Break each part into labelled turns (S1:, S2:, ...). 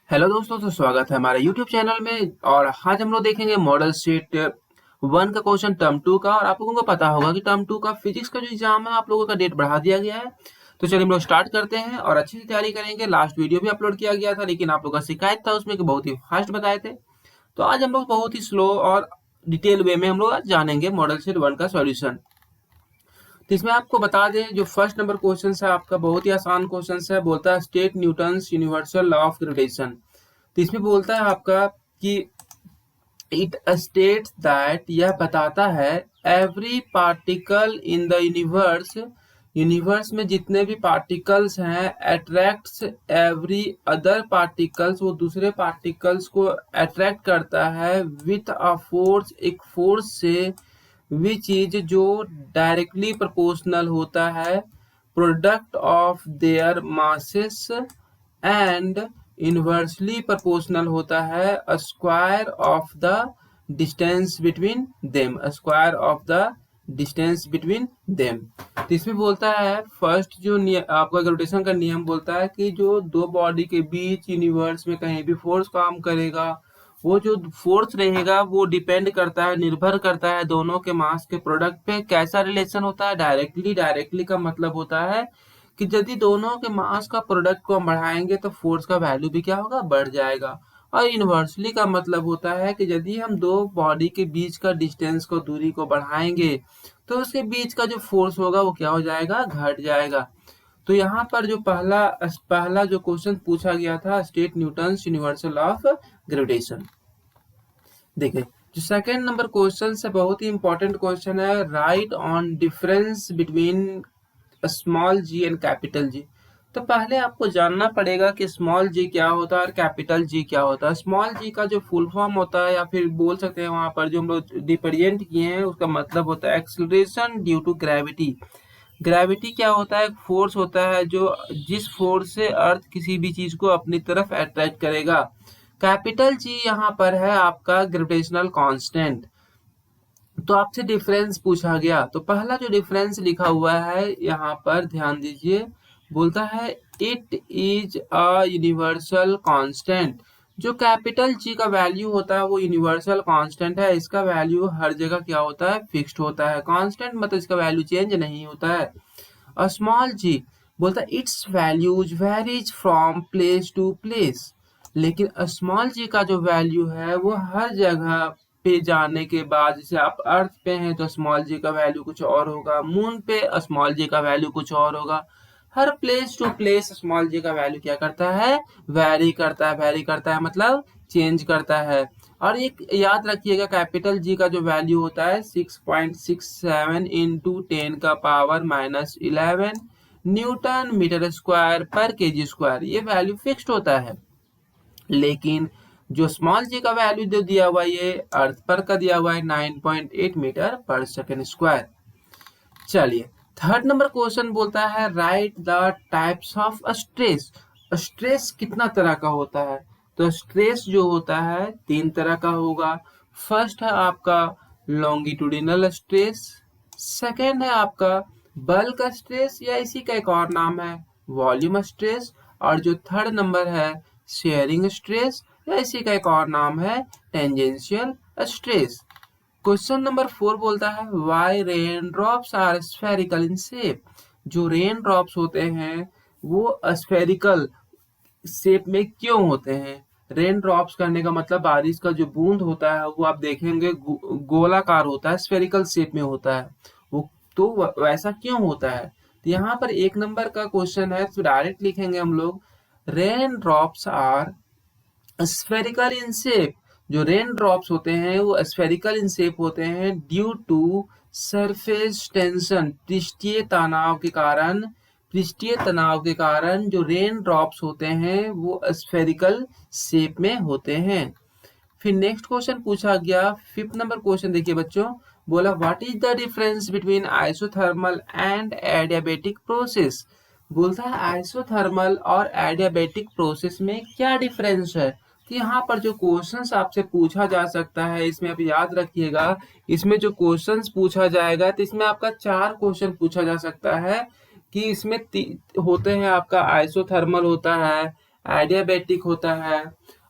S1: Hello दोस्तों, तो स्वागत है हमारे यूट्यूब चैनल में। और आज हम लोग देखेंगे मॉडल शीट 1 का क्वेश्चन टर्म 2 का। और आप लोगों को पता होगा कि टर्म 2 का फिजिक्स का जो एग्जाम है आप लोगों का डेट बढ़ा दिया गया है। तो चलिए हम लोग स्टार्ट करते हैं और अच्छी से तैयारी करेंगे। लास्ट वीडियो भी अपलोड किया गया था, लेकिन आप लोग का शिकायत था उसमें कि बहुत ही फास्ट बताए थे। तो आज हम लोग बहुत ही स्लो और डिटेल वे में हम लोग आज जानेंगे मॉडल शीट 1 का सॉल्यूशन। तो इसमें आपको बता दें, जो फर्स्ट नंबर क्वेश्चन है आपका बहुत ही आसान क्वेश्चन है। बोलता है state Newton's universal law of gravitation. तो इसमें बोलता है आपका कि इट स्टेट्स दैट, यह बताता है, every particle in the universe, universe में जितने भी पार्टिकल्स हैं, अट्रैक्ट्स एवरी अदर पार्टिकल्स, वो दूसरे पार्टिकल्स को अट्रैक्ट करता है विथ अ फोर्स, एक फोर्स से, विच इज, जो डायरेक्टली प्रोपोर्शनल होता है, product of their masses, and inversely proportional होता है square of the distance between them, square of the distance between them. तो इसमें बोलता है फर्स्ट जो आपका ग्रेविटेशन का नियम बोलता है कि जो दो बॉडी के बीच यूनिवर्स में कहीं भी फोर्स काम करेगा, वो जो फोर्स रहेगा वो डिपेंड करता है, निर्भर करता है दोनों के मास के प्रोडक्ट पे। कैसा रिलेशन होता है? डायरेक्टली। डायरेक्टली का मतलब होता है कि यदि दोनों के मास का प्रोडक्ट को हम बढ़ाएंगे तो फोर्स का वैल्यू भी क्या होगा? बढ़ जाएगा। और इन्वर्सली का मतलब होता है कि यदि हम दो बॉडी के बीच का डिस्टेंस को, दूरी को बढ़ाएंगे, तो उसके बीच का जो फोर्स होगा वो क्या हो जाएगा? घट जाएगा। तो यहाँ पर जो पहला पहला जो क्वेश्चन पूछा गया था, state Newton's universal of gravitation. देखिए, जो सेकेंड नंबर क्वेश्चन है बहुत ही इंपॉर्टेंट क्वेश्चन है। Write on difference between small G and capital G. तो पहले आपको जानना पड़ेगा कि स्मॉल जी क्या होता है और कैपिटल जी क्या होता है। स्मॉल जी का जो फुल फॉर्म होता है, या फिर बोल सकते हैं वहां पर जो हम लोग रिप्रेजेंट किए हैं, उसका मतलब होता है acceleration due to gravity. Gravity क्या होता है? फोर्स होता है जो, जिस फोर्स से अर्थ किसी भी चीज को अपनी तरफ अट्रैक्ट करेगा। कैपिटल जी यहाँ पर है आपका ग्रेविटेशनल कांस्टेंट। तो आपसे डिफरेंस पूछा गया, तो पहला जो डिफरेंस लिखा हुआ है यहाँ पर ध्यान दीजिए, बोलता है it is a universal constant. जो कैपिटल जी का वैल्यू होता है वो यूनिवर्सल कांस्टेंट है। इसका वैल्यू हर जगह क्या होता है? फिक्स्ड होता है। कांस्टेंट मतलब इसका वैल्यू चेंज नहीं होता है। स्मॉल जी बोलता है its values varies from place to place. लेकिन स्मॉल जी का जो वैल्यू है वो हर जगह पे जाने के बाद, जैसे आप अर्थ पे हैं तो स्मॉल जी का वैल्यू कुछ और होगा, मून पे स्मॉल जी का वैल्यू कुछ और होगा। हर place to place small G का वैल्यू क्या करता है? वैरी करता है। वैरी करता है मतलब चेंज करता है। और एक याद रखिएगा, कैपिटल जी का जो वैल्यू होता है 6.67 इंटू 10⁻⁻11 न्यूटन मीटर स्क्वायर पर केजी स्क्वायर, ये वैल्यू फिक्स्ड होता है। लेकिन जो स्मॉल जी का वैल्यू जो दिया हुआ है, ये अर्थ पर का दिया हुआ है 9.8 मीटर पर सेकेंड स्क्वायर। चलिए, थर्ड नंबर क्वेश्चन बोलता है right the types of stress. Stress कितना तरह का होता है? तो स्ट्रेस जो होता है 3 तरह का होगा। फर्स्ट है आपका लॉन्गिट्यूडिनल स्ट्रेस, सेकेंड है आपका बल्क स्ट्रेस, या इसी का एक और नाम है वॉल्यूम स्ट्रेस, और जो थर्ड नंबर है शेयरिंग स्ट्रेस, या इसी का एक और नाम है टेंजेंशियल स्ट्रेस। क्वेश्चन नंबर 4 बोलता है why rain drops are spherical in shape. जो रेन ड्रॉप्स होते हैं वो स्फेरिकल शेप में क्यों होते हैं? रेन ड्रॉप्स करने का मतलब बारिश का जो बूंद होता है वो आप देखेंगे गोलाकार होता है, स्फेरिकल शेप में होता है वो। तो वैसा क्यों होता है? तो यहाँ पर 1 नंबर का क्वेश्चन है, तो डायरेक्ट लिखेंगे हम लोग rain drops are spherical in shape. जो रेन ड्रॉप्स होते हैं वो स्फेरिकल इन शेप होते हैं ड्यू टू सरफेस टेंशन, पृष्ठीय तनाव के कारण। पृष्ठीय तनाव के कारण जो रेन ड्रॉप्स होते हैं वो स्फेरिकल शेप में होते हैं। फिर नेक्स्ट क्वेश्चन पूछा गया, 5th नंबर क्वेश्चन देखिए बच्चों, बोला what is the difference between isothermal and adiabatic process. बोलता है आइसोथर्मल और एडियाबेटिक प्रोसेस में क्या डिफरेंस है। तो यहाँ पर जो क्वेश्चंस आपसे पूछा जा सकता है, इसमें आप याद रखिएगा, इसमें जो क्वेश्चंस पूछा जाएगा तो इसमें आपका 4 क्वेश्चन पूछा जा सकता है। कि इसमें होते हैं आपका आइसोथर्मल होता है, एडियाबैटिक होता है,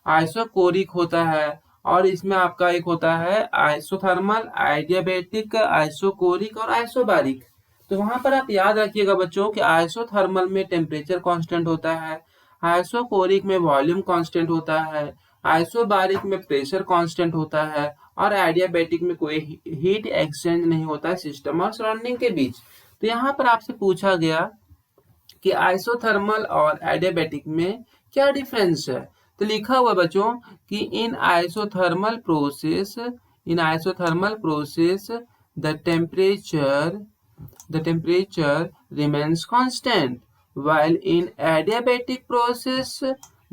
S1: आइसोकोरिक होता है, और इसमें आपका एक होता है आइसोथर्मल, एडियाबैटिक, आइसोकोरिक और आइसोबारिक। तो वहां पर आप याद रखिएगा बच्चों कि आइसोथर्मल में टेम्परेचर कांस्टेंट होता है, आइसोकोरिक में वॉल्यूम कांस्टेंट होता है, आइसोबारिक में प्रेशर कांस्टेंट होता है, और एडियाबैटिक में कोई हीट एक्सचेंज नहीं होता है सिस्टम और सराउंडिंग के बीच। तो यहाँ पर आपसे पूछा गया कि आइसोथर्मल और एडियाबैटिक में क्या डिफरेंस है। तो लिखा हुआ बच्चों कि in isothermal process the temperature remains constant, while in adiabatic process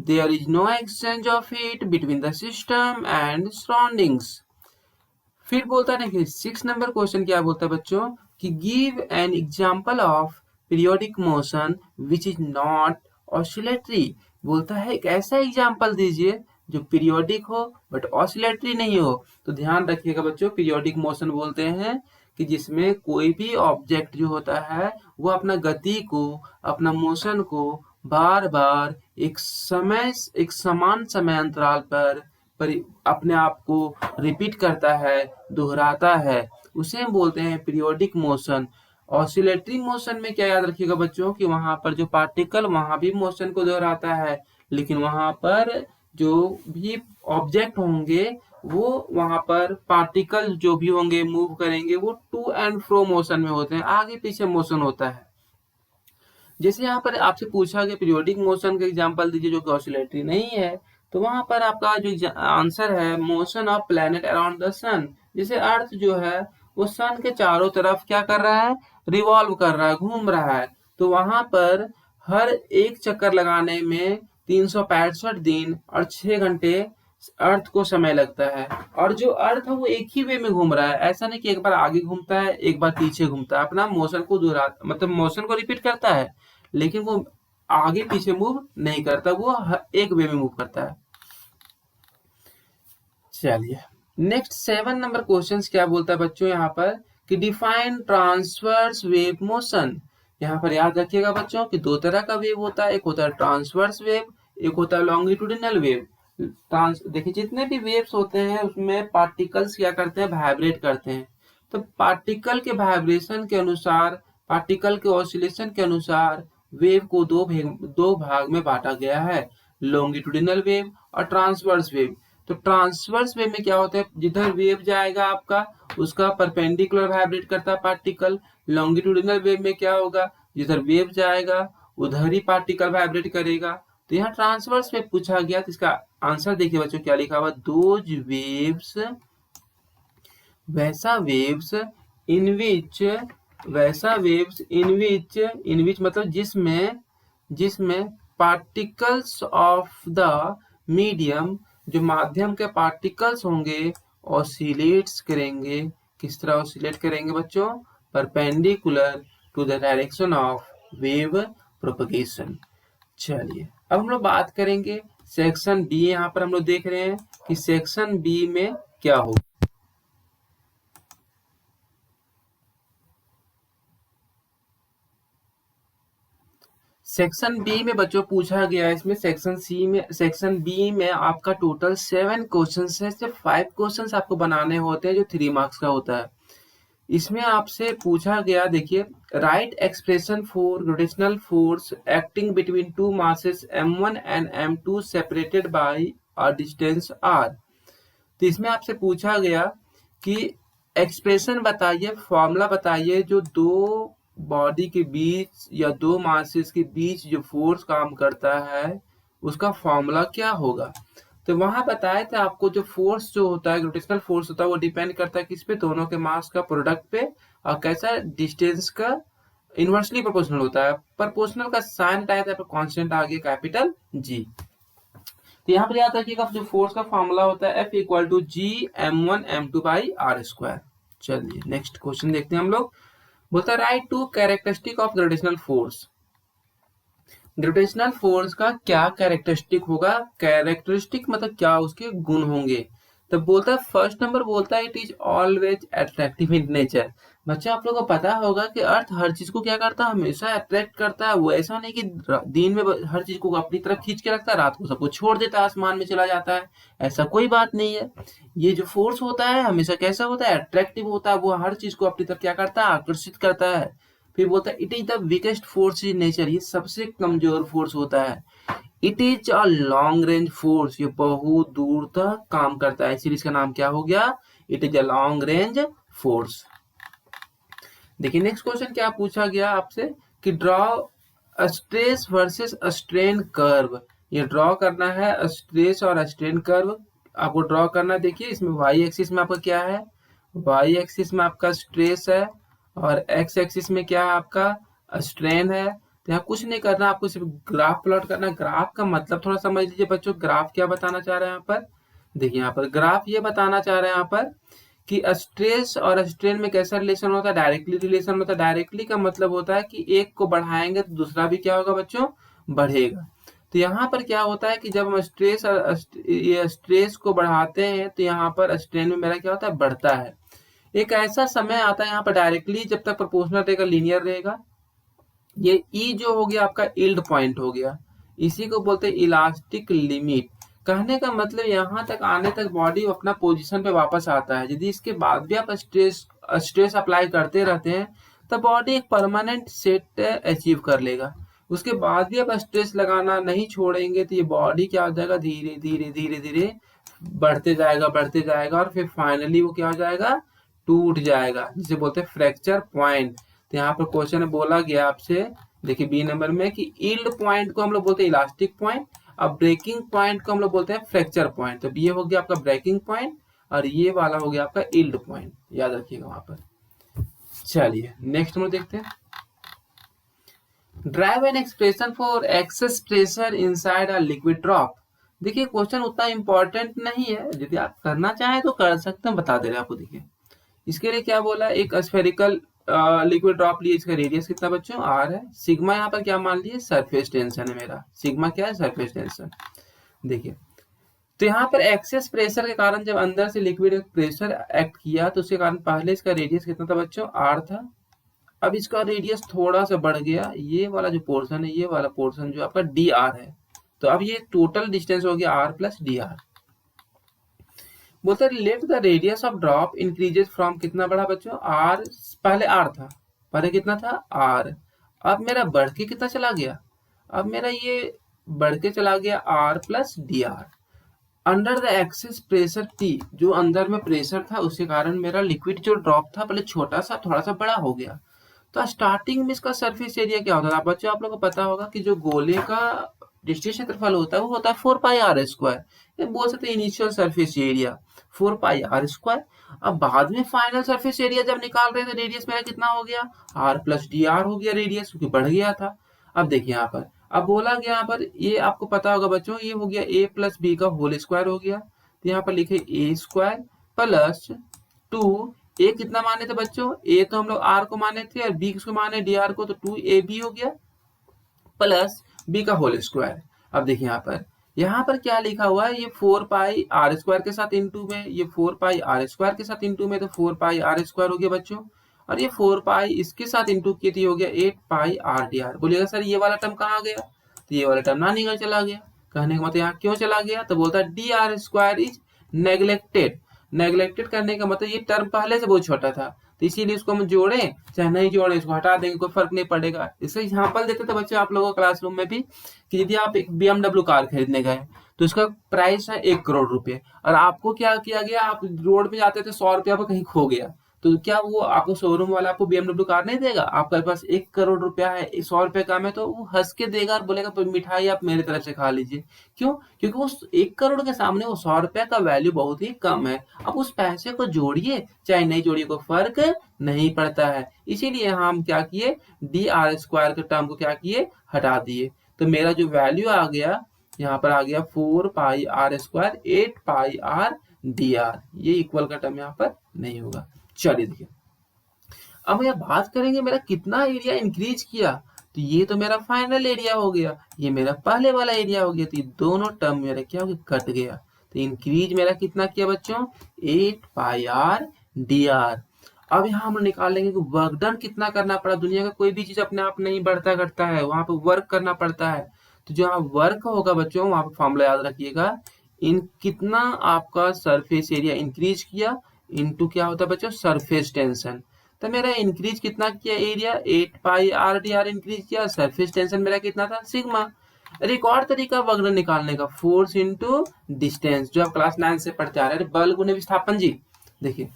S1: there is no exchange of heat between the system and surroundings। फिर बोलता है ना कि 6 नंबर क्वेश्चन क्या बोलता है बच्चों कि give an example of periodic motion which is not oscillatory. बोलता है एक ऐसा एग्जांपल दीजिए जो पीरियोडिक हो बट ऑसिलेटरी नहीं हो। तो ध्यान रखिएगा बच्चों, पीरियोडिक मोशन बोलते हैं कि जिसमें कोई भी ऑब्जेक्ट जो होता है वो अपना गति को, अपना मोशन को बार बार एक समान समय अंतराल पर अपने आप को रिपीट करता है, दोहराता है, उसे हम बोलते हैं पीरियोडिक मोशन। ऑसिलेटरी मोशन में क्या याद रखिएगा बच्चों कि वहां पर जो पार्टिकल वहां भी मोशन को दोहराता है, लेकिन वहां पर जो भी ऑब्जेक्ट होंगे वो वहां पर पार्टिकल जो भी होंगे मूव करेंगे वो टू एंड फ्रो मोशन में होते हैं, आगे पीछे मोशन होता है। जैसे यहाँ पर आपसे पूछा गया पीरियोडिक मोशन का एग्जांपल दीजिए जो कि ऑसिलेटरी नहीं है, तो वहां पर आपका जो आंसर है motion of planet around the sun. जैसे अर्थ जो है वो सन के चारों तरफ क्या कर रहा है, रिवॉल्व कर रहा है, घूम रहा है। तो वहां पर हर एक चक्कर लगाने में 365 दिन और 6 घंटे अर्थ को समय लगता है। और जो अर्थ है वो एक ही वे में घूम रहा है, ऐसा नहीं कि एक बार आगे घूमता है एक बार पीछे घूमता है, अपना मोशन को दोहरा मतलब मोशन को रिपीट करता है, लेकिन वो आगे पीछे मूव नहीं करता, वो एक वे में मूव करता है। चलिए नेक्स्ट 7 नंबर क्वेश्चन क्या बोलता है बच्चों यहाँ पर कि डिफाइन ट्रांसवर्स वेव मोशन। यहाँ पर याद रखिएगा बच्चों कि 2 तरह का वेव होता है, एक होता है ट्रांसवर्स वेव, एक होता है लॉन्गिट्यूडिनल वेव। देखिए जितने भी वेव्स होते हैं उसमें पार्टिकल्स क्या करते हैं, वाइब्रेट करते हैं। तो पार्टिकल के वाइब्रेशन के अनुसार, पार्टिकल के ऑसिलेशन के अनुसार वेव को दो भाग में बांटा गया है, लॉन्गिट्यूडिनल वेव और ट्रांसवर्स वेव। तो ट्रांसवर्स वेव में क्या होता है, जिधर वेव जाएगा आपका उसका परपेंडिकुलर वाइब्रेट करता है पार्टिकल। लॉन्गिट्यूडिनल वेव में क्या होगा, जिधर वेव जाएगा उधर ही पार्टिकल वाइब्रेट करेगा। तो यहाँ ट्रांसवर्स वेव पूछा गया, तो इसका आंसर देखिए बच्चों क्या लिखा हुआ, दोज वेव्स इन विच मतलब जिसमें पार्टिकल्स ऑफ द मीडियम, जो माध्यम के पार्टिकल्स होंगे ऑसिलेट्स करेंगे। किस तरह ऑसिलेट करेंगे बच्चों, perpendicular to the direction of wave propagation. चलिए अब हम लोग बात करेंगे सेक्शन बी। यहाँ पर हम लोग देख रहे हैं कि सेक्शन बी में क्या होगा। सेक्शन बी में बच्चों पूछा गया है, इसमें सेक्शन बी में आपका टोटल 7 क्वेश्चन है, सिर्फ 5 क्वेश्चन आपको बनाने होते हैं जो 3 मार्क्स का होता है। इसमें आपसे पूछा गया, देखिए right expression for gravitational force acting between 2 masses m1 and m2 separated by a distance r। तो इसमें आपसे पूछा गया कि एक्सप्रेशन बताइए, फॉर्मूला बताइए, जो 2 बॉडी के बीच या 2 मासेस के बीच जो फोर्स काम करता है उसका फॉर्मूला क्या होगा। तो वहां बताया था आपको जो फोर्स जो होता है, ग्रेविटेशनल फोर्स होता है, वो डिपेंड करता है किस पे, दोनों के मास का प्रोडक्ट पे, और कैसा, डिस्टेंस का इनवर्सली प्रोपोर्शनल होता है। प्रोपोर्शनल का साइन हटाया था, कांस्टेंट आ गया कैपिटल जी। तो यहाँ पर याद रखिएगा जो फोर्स का फॉर्मूला होता है F equal to G m1 m2 by r square. चलिए नेक्स्ट क्वेश्चन देखते हैं हम लोग। बोलता है write to characteristic of gravitational force. Gravitational force का क्या कैरेक्टरिस्टिक होगा, कैरेक्टरिस्टिक मतलब क्या उसके गुण होंगे। तो बोलता है फर्स्ट नंबर बोलता है it is always attractive in nature. बच्चा आप लोगों को पता होगा कि अर्थ हर चीज को क्या करता है, हमेशा अट्रैक्ट करता है। वो ऐसा नहीं कि दिन में हर चीज को अपनी तरफ खींच के रखता है, रात को सबको छोड़ देता है, आसमान में चला जाता है। ऐसा कोई बात नहीं है। ये जो फोर्स होता है हमेशा कैसा होता है, अट्रैक्टिव होता है। वो हर चीज को अपनी तरफ क्या करता है, आकर्षित करता है। फिर बोलता है it is the weakest force in nature, ये सबसे कमजोर फोर्स होता है। It is a long range force, ये बहुत दूर तक काम करता है, इसीलिए इसका नाम क्या हो गया, it is a long range force. देखिए नेक्स्ट क्वेश्चन क्या पूछा गया आपसे कि draw stress versus strain curve. ये ड्रॉ करना है स्ट्रेस और स्ट्रेन कर्व, आपको ड्रॉ करना है। देखिए इसमें वाई एक्सिस में आपका क्या है, वाई एक्सिस में आपका स्ट्रेस है और एक्स एक्सिस में क्या है आपका स्ट्रेन है। तो यहाँ कुछ नहीं करना, आपको सिर्फ ग्राफ प्लॉट करना है। ग्राफ का मतलब थोड़ा समझ लीजिए बच्चों, ग्राफ क्या बताना चाह रहे हैं यहाँ पर। देखिए यहाँ पर ग्राफ ये बताना चाह रहे हैं यहाँ पर कि स्ट्रेस और स्ट्रेन में कैसा रिलेशन होता है, डायरेक्टली रिलेशन होता है। डायरेक्टली का मतलब होता है कि एक को बढ़ाएंगे तो दूसरा भी क्या होगा बच्चों, बढ़ेगा। तो यहाँ पर क्या होता है कि जब हम स्ट्रेस को बढ़ाते हैं तो यहाँ पर स्ट्रेन में मेरा क्या होता है, बढ़ता है। एक ऐसा समय आता है यहाँ पर डायरेक्टली जब तक प्रोपोर्शनल रहेगा, लीनियर रहेगा। ये ई जो हो गया आपका यील्ड पॉइंट हो गया, इसी को बोलते हैं इलास्टिक लिमिट। कहने का मतलब यहाँ तक आने तक बॉडी अपना पोजीशन पे वापस आता है। यदि इसके बाद भी आप स्ट्रेस अप्लाई करते रहते हैं तो बॉडी एक परमानेंट सेट अचीव कर लेगा। उसके बाद भी आप स्ट्रेस लगाना नहीं छोड़ेंगे तो ये बॉडी क्या हो जाएगा, धीरे धीरे धीरे धीरे बढ़ते जाएगा और फिर फाइनली वो क्या हो जाएगा, टूट जाएगा, जिसे बोलते हैं फ्रैक्चर पॉइंट। तो यहाँ पर क्वेश्चन में बोला गया आपसे, देखिए बी नंबर में, कि यील्ड पॉइंट को हम लोग बोलते हैं इलास्टिक पॉइंट, अब ब्रेकिंग पॉइंट को हम लोग बोलते हैं फ्रैक्चर पॉइंट। तो ये हो गया आपका ब्रेकिंग पॉइंट और ये वाला हो गया आपका यील्ड पॉइंट, याद रखिएगा वहां पर। चलिए नेक्स्ट में देखते हैं, drive an expression for excess pressure inside a liquid drop. देखिए क्वेश्चन उतना इंपॉर्टेंट नहीं है, यदि आप करना चाहें तो कर सकते हैं, बता दे रहे हैं आपको। देखिए इसके लिए क्या बोला, एक स्फेरिकल लिक्विड ड्रॉप लिए, इसका रेडियस कितना बच्चों, आर है। सिग्मा यहाँ पर क्या मान लिए, सरफेस टेंशन है मेरा, सिग्मा क्या है, सरफेस टेंशन। देखिए तो यहाँ पर एक्सेस प्रेशर के कारण जब अंदर से लिक्विड प्रेशर एक्ट किया तो उसके कारण पहले इसका रेडियस कितना था बच्चों, आर था। अब इसका रेडियस थोड़ा सा बढ़ गया, ये वाला जो पोर्शन है, ये वाला पोर्शन जो आपका डी आर है। तो अब ये टोटल डिस्टेंस हो गया आर प्लस डी आर। बोलते हैं let the radius of drop increases from, कितना बढ़ा बच्चों, आर, पहले आर था, पहले कितना था आर, अब मेरा बढ़ के कितना चला गया, अब मेरा ये बढ़ के चला गया R plus D R. Under the excess pressure T, जो अंदर में प्रेशर था उसके कारण मेरा लिक्विड जो ड्रॉप था पहले छोटा सा थोड़ा सा बड़ा हो गया। तो स्टार्टिंग में इसका सरफेस एरिया क्या होता था बच्चों, आप लोगों को पता होगा कि जो गोले का डिस्टेंस क्षेत्रफल होता है वो होता है 4 पाई आर स्क्वायर। ये बोल सकते हैं initial surface area 4 pi R square. अब बाद में फाइनल सरफेस एरिया जब निकाल रहे थे, रेडियस मेरा कितना हो गया, आर प्लस डी आर हो गया रेडियस, क्योंकि बढ़ गया था। अब देखिए यहाँ पर, अब बोला गया यहाँ पर, ये आपको पता होगा बच्चों, ये हो गया ए प्लस बी का होल स्क्वायर हो गया। तो यहाँ पर लिखे ए स्क्वायर प्लस 2, ए कितना माने थे बच्चों, ए तो हम लोग आर को माने थे और बी किसको माने, डी आर को, तो 2ab हो गया प्लस बी का होल स्क्वायर। अब देखिए यहाँ पर क्या लिखा हुआ है, ये 4 पाई आर स्क्वायर के साथ इंटू में, ये 4 पाई आर स्क्वायर के साथ इंटू में, तो 4 पाई आर स्क्वायर हो गया बच्चों, और ये 4 पाई इसके साथ इंटू किए तो हो गया 8 पाई आर डी आर। बोलिएगा सर ये वाला टर्म कहाँ गया, तो ये वाला टर्म ना निकल चला गया। कहने का मतलब यहाँ क्यों चला गया, तो बोलता है D R square is neglected. Neglected करने का मतलब ये टर्म पहले से बहुत छोटा था, तो इसीलिए इसको हम जोड़े चाहे नहीं जोड़े, इसको हटा देंगे, कोई फर्क नहीं पड़ेगा। इसका एग्जाम्पल देते थे बच्चे आप लोगों क्लासरूम में भी, कि यदि आप एक BMW कार खरीदने गए तो उसका प्राइस है 1 करोड़ रुपए, और आपको क्या किया गया, आप रोड पे जाते थे 100 रुपया पर कहीं खो गया, तो क्या वो आपको शोरूम वाला आपको BMW कार नहीं देगा, आपके पास 1 करोड़ रुपया है, 100 रुपए कम है, तो वो हंस के देगा और बोलेगा तो मिठाई आप मेरी तरफ से खा लीजिए। क्यों, क्योंकि उस 1 करोड़ के सामने वो 100 रुपया का वैल्यू बहुत ही कम है। अब उस पैसे को जोड़िए चाहे नहीं जोड़िए, कोई फर्क नहीं पड़ता है। इसीलिए हम क्या किए, डी आर स्क्वायर के टर्म को क्या किए, हटा दिए। तो मेरा जो वैल्यू आ गया यहाँ पर आ गया 4 pi R square 8 pi R D R, ये इक्वल का टर्म यहाँ पर नहीं होगा। चलिए देखिए अब यह बात करेंगे मेरा कितना एरिया इंक्रीज किया, तो ये तो मेरा फाइनल एरिया हो गया, ये मेरा पहले वाला एरिया हो गया, तो ये दोनों टर्म मेरा क्या हो गया, कट गया। तो इंक्रीज मेरा कितना किया बच्चों, 8 पाई आर डी आर। अब यहाँ हम निकाल लेंगे कि वर्क डन कितना करना पड़ा। दुनिया का कोई भी चीज अपने आप नहीं बढ़ता करता है, वहां पे वर्क करना पड़ता है। तो जहाँ वर्क होगा बच्चों वहां पे फॉर्मूला याद रखिएगा, इन कितना आपका सरफेस एरिया इंक्रीज किया इनटू क्या होता है बच्चों, सरफेस टेंशन। तो मेरा इंक्रीज कितना किया area, 8 pi R D are increase किया, सरफेस टेंशन मेरा कितना था, सिग्मा। एक और तरीका वर्क डन निकालने का, फोर्स इंटू डिस्टेंस, जो आप क्लास 9 से पढ़ते आ रहे हैं, बल गुने विस्थापन जी। देखिए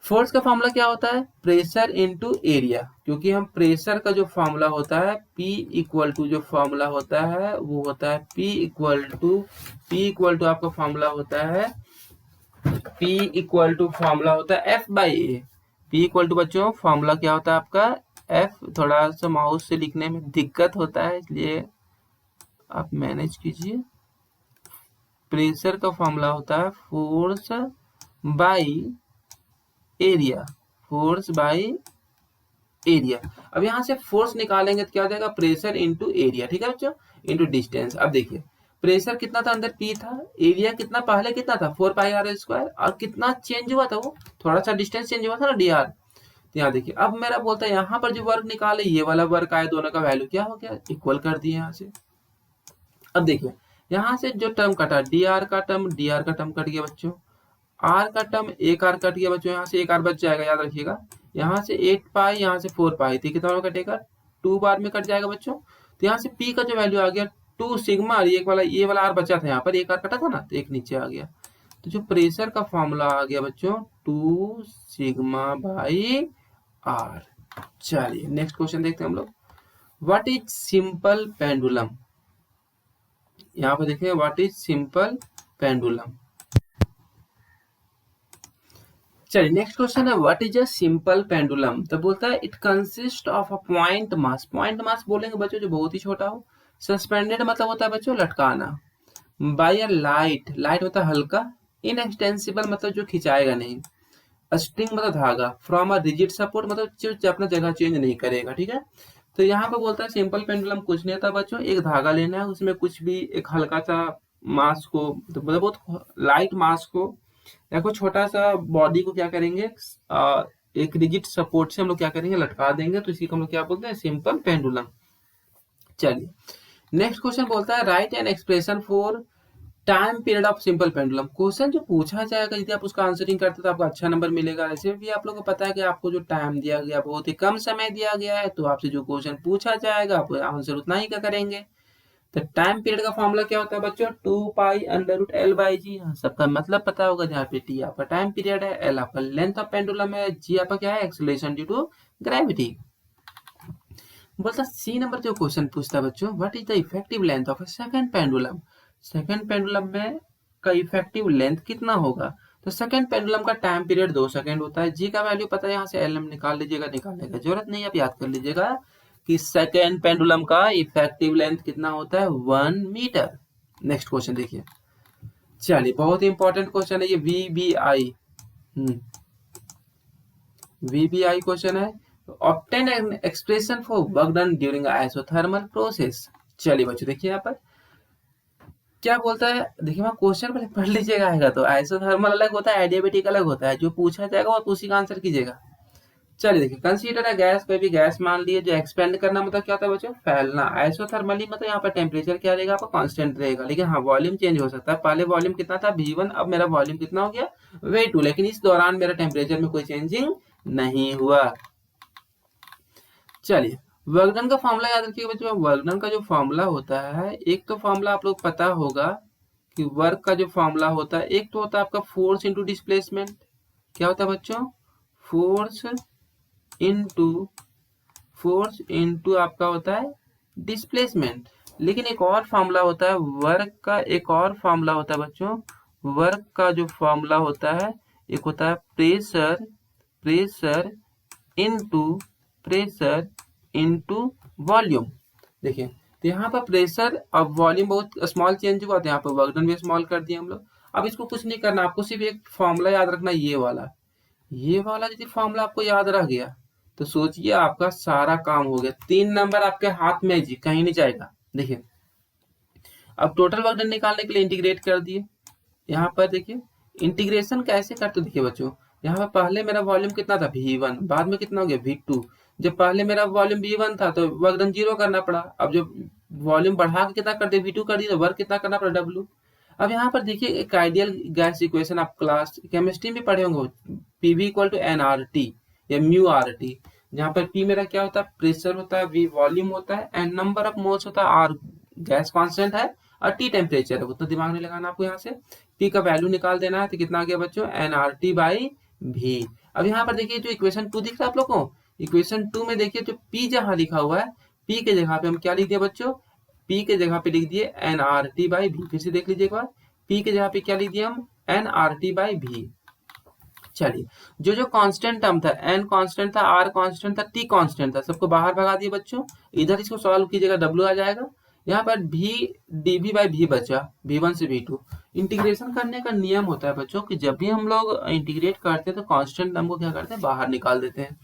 S1: फोर्स का फॉर्मूला क्या होता है, प्रेशर इनटू एरिया, क्योंकि हम प्रेशर का जो फॉर्मूला होता है P इक्वल टू, जो फॉर्मूला होता है वो होता है P इक्वल टू आपका फॉर्मूला होता है P इक्वल टू फॉर्मूला होता है F by A. P equal to बच्चों फॉर्मूला क्या होता है आपका F, थोड़ा सा माउस से लिखने में दिक्कत होता है इसलिए आप मैनेज कीजिए। प्रेशर का फॉर्मूला होता है force by area, force by area. अब यहाँ से फोर्स निकालेंगे तो क्या हो जाएगा, प्रेशर इंटू एरिया, ठीक है बच्चों, इंटू डिस्टेंस। अब देखिए प्रेशर कितना था अंदर P था, एरिया कितना पहले कितना था 4 पाई आर स्क्वायर, और कितना चेंज हुआ था वो, थोड़ा सा डिस्टेंस चेंज हुआ था ना डी आर। तो यहाँ देखिए अब मेरा बोलता है यहाँ पर जो वर्क निकाले ये वाला वर्क आया, दोनों का वैल्यू क्या हो गया, इक्वल कर दिए यहाँ से। अब देखिए यहाँ से जो टर्म कटा डी आर का टर्म कट गया बच्चों, आर का टर्म एक आर कट गया बच्चों, यहाँ से एक आर बच जाएगा, याद रखिएगा। यहाँ से 8 पाई, यहाँ से 4 पाई, तो कितना में कटेगा, 2 बार में कट जाएगा बच्चों। तो यहाँ से P का जो वैल्यू आ गया 2 सिग्मा, ये वाला आर बचा था, यहाँ पर एक आर कटा था ना, तो एक नीचे आ गया। तो जो प्रेशर का फॉर्मूला आ गया बच्चों 2 सिग्मा बाई आर। चलिए नेक्स्ट क्वेश्चन देखते हैं हम लोग, व्हाट इज सिंपल पेंडुलम। यहाँ पे देखें व्हाट इज सिंपल पेंडुलम। चलिए नेक्स्ट क्वेश्चन है, what is a simple pendulum. तो बोलता है it consist of a point mass, point mass बोलेंगे बच्चों जो बहुत ही छोटा हो, सस्पेंडेड मतलब होता है बच्चों लटकाना, बाय अ लाइट, लाइट होता है हल्का, इनएक्सटेंसिबल मतलब जो खिंचाएगा नहीं, स्ट्रिंग मतलब धागा, फ्रॉम अ रिजिड सपोर्ट मतलब जो अपना जगह चेंज नहीं करेगा, ठीक है। तो यहाँ पे बोलता है सिंपल पेंडुलम कुछ नहीं था बच्चों, एक धागा लेना है, उसमें कुछ भी एक हल्का सा मास को, तो मतलब बहुत लाइट मास को या कोई छोटा सा बॉडी को क्या करेंगे, एक रिजिड सपोर्ट से हम लोग क्या करेंगे, लटका देंगे, तो इसी को हम लोग क्या बोलते हैं, सिंपल पेंडुलम। चलिए नेक्स्ट क्वेश्चन बोलता है right an expression for time period of simple pendulum. Question जो पूछा जाएगा यदि आप उसका आंसरिंग करते तो आपको अच्छा नंबर मिलेगा। ऐसे भी आप लोगों को पता है कि आपको जो टाइम दिया गया बहुत ही कम समय दिया गया है, तो आपसे जो क्वेश्चन पूछा जाएगा आप आंसर उतना ही का करेंगे। तो टाइम पीरियड का फॉर्मूला क्या होता है बच्चों, 2 pi under root L by G. सबका मतलब पता होगा, जहाँ पे टी आपका टाइम पीरियड है, एल आपका लेंथ ऑफ पेंडुलम है, जी आपका क्या है, एक्सेलरेशन ड्यू टू ग्रेविटी। बोलता सी नंबर जो क्वेश्चन पूछता है बच्चों, what is the effective length of a second pendulum. Second pendulum में का इफेक्टिव लेंथ कितना होगा। तो सेकंड पेंडुलम का टाइम पीरियड 2 सेकंड होता है, जी का वैल्यू पता है, यहाँ से एल एम निकाल लीजिएगा, निकालने का जरूरत नहीं, आप याद कर लीजिएगा कि सेकंड पेंडुलम का इफेक्टिव लेंथ कितना होता है, 1 मीटर। नेक्स्ट क्वेश्चन देखिए, चलिए बहुत ही इंपॉर्टेंट क्वेश्चन है ये, वीबीआई क्वेश्चन है। Obtain an expression for work done during isothermal process. चलिए बच्चों देखिए यहाँ पर क्या बोलता है, देखिए वहाँ क्वेश्चन पहले पढ़ लीजिएगा, आएगा तो आइसोथर्मल अलग होता है, एडियाबेटिक अलग होता है, जो पूछा जाएगा वो उसी का आंसर कीजिएगा। चलिए देखिए कंसीडर अ गैस, कोई भी गैस मान लिए, जो एक्सपेंड करना मतलब क्या होता है बच्चों, फैलना। आइसोथर्मली मतलब यहाँ पर टेम्परेचर क्या रहेगा आपका, कांस्टेंट रहेगा, लेकिन हाँ वॉल्यूम चेंज हो सकता है। पहले वॉल्यूम कितना था V1, अब मेरा वॉल्यूम कितना हो गया V2, लेकिन इस दौरान मेरा टेम्परेचर में कोई चेंजिंग नहीं हुआ। चलिए वर्क डन का फॉर्मूला याद रखिएगा बच्चों, वर्क डन का जो फॉर्मूला होता है, एक तो फॉर्मूला आप लोग पता होगा कि वर्क का जो फॉर्मूला होता है, एक तो होता है आपका फोर्स इंटू डिस्प्लेसमेंट। क्या होता है बच्चों, फोर्स इंटू आपका होता है डिस्प्लेसमेंट। लेकिन एक और फॉर्मूला होता है वर्क का, एक और फॉर्मूला होता है बच्चों, वर्क का जो फॉर्मूला होता है, एक होता है प्रेशर इनटू वॉल्यूम। देखिए तो यहाँ पर प्रेशर और वॉल्यूम बहुत स्मॉल चेंज हुआ, तो यहाँ पर वर्क डन भी स्मॉल कर दिया हम लोग। अब इसको कुछ नहीं करना, आपको सिर्फ एक फॉर्मूला याद रखना, ये वाला यदि फॉर्मूला आपको याद रह गया तो सोचिए आपका सारा काम हो गया, 3 नंबर आपके हाथ में जी, कहीं नहीं जाएगा। देखिए अब टोटल वर्क डन निकालने के लिए इंटीग्रेट कर दिए, यहाँ पर देखिए इंटीग्रेशन कैसे करते देखिए बच्चों, यहाँ पर पहले मेरा वॉल्यूम कितना था V1, बाद में कितना हो गया V2। जब पहले मेरा वॉल्यूम V1 था तो वर्क डन 0 करना पड़ा, अब जब वॉल्यूम बढ़ा के कितना कर दिया V2 कर दिया तो वर्क कितना करना पड़ा W। अब यहाँ पर देखिए एक आइडियल गैस इक्वेशन आप क्लास केमिस्ट्री में पढ़े होंगे, PV इक्वल टू nRT या म्यू RT, जहाँ पर P मेरा क्या होता है, प्रेशर होता है, V वॉल्यूम होता है, एंड नंबर ऑफ मोल्स होता है, R गैस कांस्टेंट है, और T टेम्परेचर है। उतना दिमाग नहीं लगाना आपको, यहाँ से P का वैल्यू निकाल देना है, तो कितना आ गया बच्चों, nRT बाई V। अब यहाँ पर देखिए जो इक्वेशन 2 दिख रहा है आप लोग को, इक्वेशन 2 में देखिए जो P जहाँ लिखा हुआ है, P के जगह पे हम क्या लिख दिए बच्चों, P के जगह पे लिख दिए nRT बाई V। फिर से देख लीजिए एक बार, P के जगह पे क्या लिख दिया हम, nRT बाई V। चलिए जो जो कांस्टेंट टर्म था, n कांस्टेंट था, r कांस्टेंट था, t कांस्टेंट था, सबको बाहर भगा दिए बच्चों। इधर इसको सॉल्व कीजिएगा, w आ जाएगा। यहाँ पर v dv बाई v बचा, v1 से v2। इंटीग्रेशन करने का नियम होता है बच्चों कि जब भी हम लोग इंटीग्रेट करते हैं तो कांस्टेंट टर्म को क्या करते हैं, बाहर निकाल देते हैं।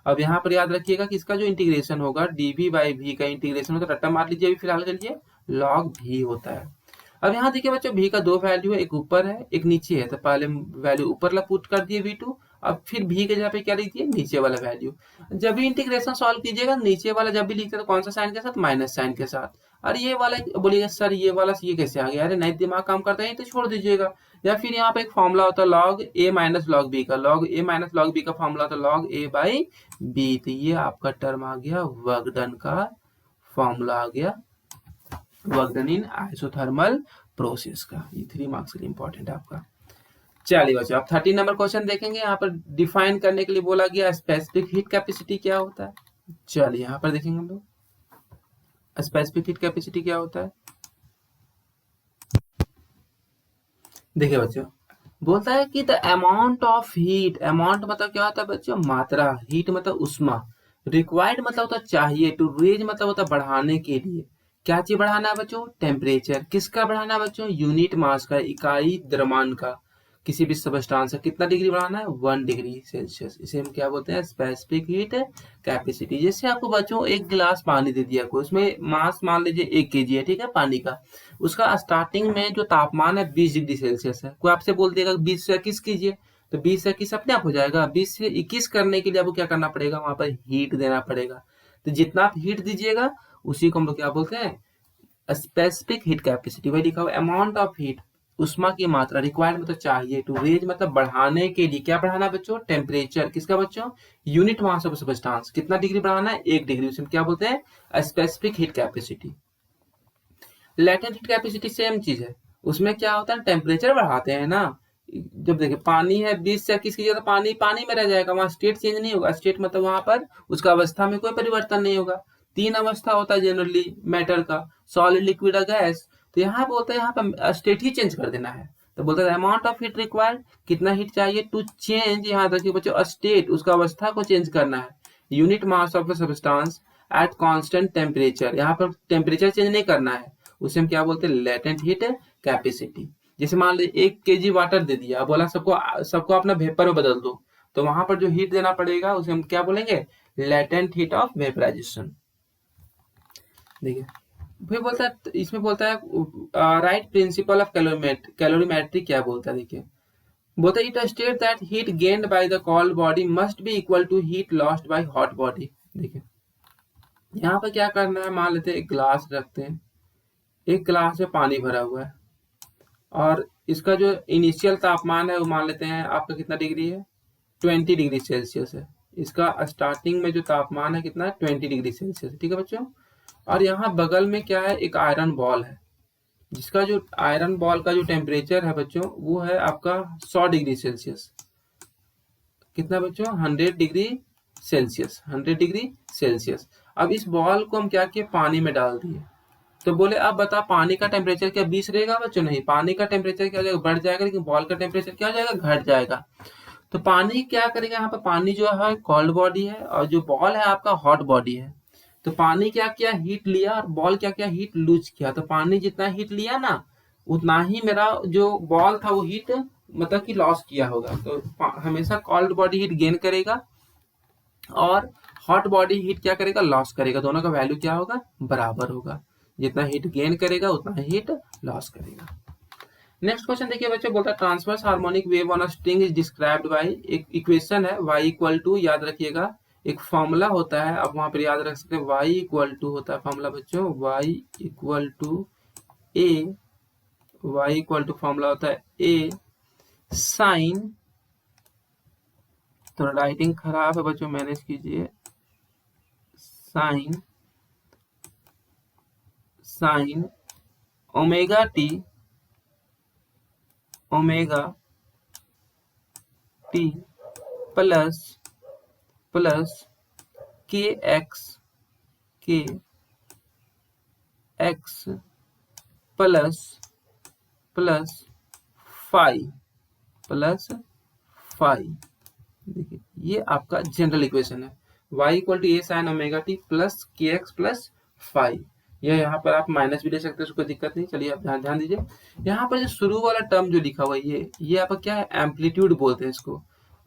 S1: अब यहाँ पर याद रखिएगा कि इसका जो इंटीग्रेशन होगा dv बाई v का इंटीग्रेशन होता है, रट्टा मार लीजिए अभी फिलहाल के लिए, log v होता है। अब यहाँ देखिए बच्चों v का दो वैल्यू है, एक ऊपर है एक नीचे है, तो पहले वैल्यू ऊपर ला पुट कर दिए v2, अब फिर v के जगह पे क्या लिख दिए, नीचे वाला वैल्यू। जब भी इंटीग्रेशन सॉल्व कीजिएगा नीचे वाला जब भी लिखते हैं तो कौन सा साइन के साथ, माइनस साइन के साथ। और ये वाला बोलिएगा सर ये वाला ये कैसे आ गया, अरे नहीं दिमाग काम करता है तो छोड़ दीजिएगा। या फिर यहाँ पे एक फॉर्मूला होता है log a minus log b का, log a minus log b का फॉर्मूला होता है log a बाई b। तो ये आपका टर्म आ गया वर्क डन का फॉर्मूला आ गया, वर्क डन इन आइसोथर्मल प्रोसेस का। ये 3 मार्क्स के लिए इंपॉर्टेंट है आपका। चलिए बच्चों आप 13 नंबर क्वेश्चन देखेंगे, यहाँ पर डिफाइन करने के लिए बोला गया स्पेसिफिक हीट कैपेसिटी क्या होता है। चलिए यहाँ पर देखेंगे हम लोग स्पेसिफिक हीट कैपेसिटी क्या होता है। देखिए बच्चों बोलता है कि the amount of heat, amount मतलब क्या होता है बच्चों, मात्रा, हीट मतलब उष्मा, रिक्वायर्ड मतलब होता है चाहिए, टू रेज मतलब होता है बढ़ाने के लिए। क्या चीज बढ़ाना है बच्चों, टेम्परेचर। किसका बढ़ाना है बच्चों, यूनिट मास का, इकाई द्रव्यमान का, किसी भी सबस्टांस का कितना डिग्री बढ़ाना है, 1 डिग्री सेल्सियस। इसे हम क्या बोलते हैं, स्पेसिफिक हीट कैपेसिटी। जैसे आपको बच्चों एक गिलास पानी दे दिया कोई, उसमें मास मान लीजिए 1 kg है, ठीक है पानी का, उसका स्टार्टिंग में जो तापमान है 20 डिग्री सेल्सियस है। कोई आपसे बोल देगा 20 से 21 कीजिए, तो 20 से 21 अपने आप हो जाएगा। 20 से 21 करने के लिए आपको क्या करना पड़ेगा, वहां पर हीट देना पड़ेगा। तो जितना आप हीट दीजिएगा उसी को हम लोग क्या बोलते हैं, स्पेसिफिक हीट कैपेसिटी। वही लिखा हुआ अमाउंट ऑफ हीट, उष्मा की मात्रा, रिक्वायर्ड मतलब चाहिए, टू रेज मतलब बढ़ाने के लिए। क्या बढ़ाना है बच्चों, टेम्परेचर। किसका बच्चों, यूनिट मास ऑफ सबस्टांस, कितना डिग्री बढ़ाना है, 1 डिग्री। उसे क्या बोलते हैं, specific heat capacity. Latent heat capacity same चीज है, उसमें क्या होता है, टेम्परेचर बढ़ाते हैं ना। जब देखिए पानी है 20 से 21 की जगह पानी पानी में रह जाएगा, वहां स्टेट चेंज नहीं होगा। स्टेट मतलब वहां पर उसका अवस्था में कोई परिवर्तन नहीं होगा। 3 अवस्था होता है जनरली मैटर का, सॉलिड, लिक्विड और गैस। तो यहाँ बोलते हैं यहाँ पर स्टेट ही चेंज कर देना है। तो बोलते हैं अमाउंट ऑफ हीट रिक्वायर्ड, कितना हीट चाहिए टू चेंज, यहाँ देखिए बच्चों स्टेट, उसका अवस्था को चेंज करना है, unit mass of substance at constant temperature. यहाँ पर टेम्परेचर चेंज नहीं करना है, उसे हम क्या बोलते हैं, लेटेंट हीट कैपेसिटी। जैसे मान लीजिए 1 kg वाटर दे दिया, बोला सबको सबको अपना वेपर में बदल दो, तो वहां पर जो हीट देना पड़ेगा उसे हम क्या बोलेंगे, लेटेंट हीट ऑफ वेपराइजेशन। देखिए फिर बोलता है, इसमें बोलता है राइट प्रिंसिपल ऑफ कैलोरीमेट्री क्या बोलता है। देखिए बोलता है it state that heat gained by the cold body must be equal to heat lost by hot body. देखिए यहाँ पर क्या करना है, मान लेते हैं एक गिलास रखते हैं, एक गिलास में पानी भरा हुआ है, और इसका जो इनिशियल तापमान है वो मान लेते हैं आपका कितना डिग्री है, 20 डिग्री सेल्सियस है। इसका स्टार्टिंग में जो तापमान है कितना है, 20 डिग्री सेल्सियस, ठीक है बच्चों। और यहाँ बगल में क्या है, एक आयरन बॉल है, जिसका जो आयरन बॉल का जो टेम्परेचर है बच्चों वो है आपका 100 डिग्री सेल्सियस। कितना बच्चों, 100 डिग्री सेल्सियस, 100 डिग्री सेल्सियस। अब इस बॉल को हम क्या किए, पानी में डाल दिए। तो बोले अब बता पानी का टेम्परेचर क्या 20 रहेगा बच्चों, नहीं, पानी का टेम्परेचर क्या हो जाएगा, बढ़ जाएगा, लेकिन बॉल का टेम्परेचर क्या हो जाएगा, घट जाएगा। तो पानी क्या करेगा, यहाँ पर पानी जो है कोल्ड बॉडी है, और जो बॉल है आपका हॉट बॉडी है। तो पानी क्या किया, हीट लिया, और बॉल क्या किया, हीट लूज किया। तो पानी जितना हीट लिया ना, उतना ही मेरा जो बॉल था वो हीट मतलब कि लॉस किया होगा। तो हमेशा कोल्ड बॉडी हीट गेन करेगा, और हॉट बॉडी हीट क्या करेगा, लॉस करेगा। दोनों का वैल्यू क्या होगा, बराबर होगा। जितना हीट गेन करेगा उतना हीट लॉस करेगा। नेक्स्ट क्वेश्चन देखिए बच्चों, बोलता है transverse harmonic wave on a string is described bye, एक इक्वेशन है y इक्वल टू, याद रखिएगा एक फॉर्मूला होता है, आप वहां पर याद रख सकते हैं y इक्वल टू होता है फॉर्मूला बच्चों, y equal to a, y equal to formula होता है a साइन, थोड़ा राइटिंग खराब है बच्चों मैनेज कीजिए, sine sine omega T, omega T plus plus K X plus plus five plus five. देखिए ये आपका जनरल इक्वेशन है, y equal to A sine omega T plus K X plus five. यह यहाँ पर आप माइनस भी ले सकते हैं, उसको दिक्कत नहीं। चलिए आप ध्यान दीजिए, यहाँ पर जो शुरू वाला टर्म जो लिखा हुआ है ये आपका क्या है, एम्पलीट्यूड बोलते हैं इसको।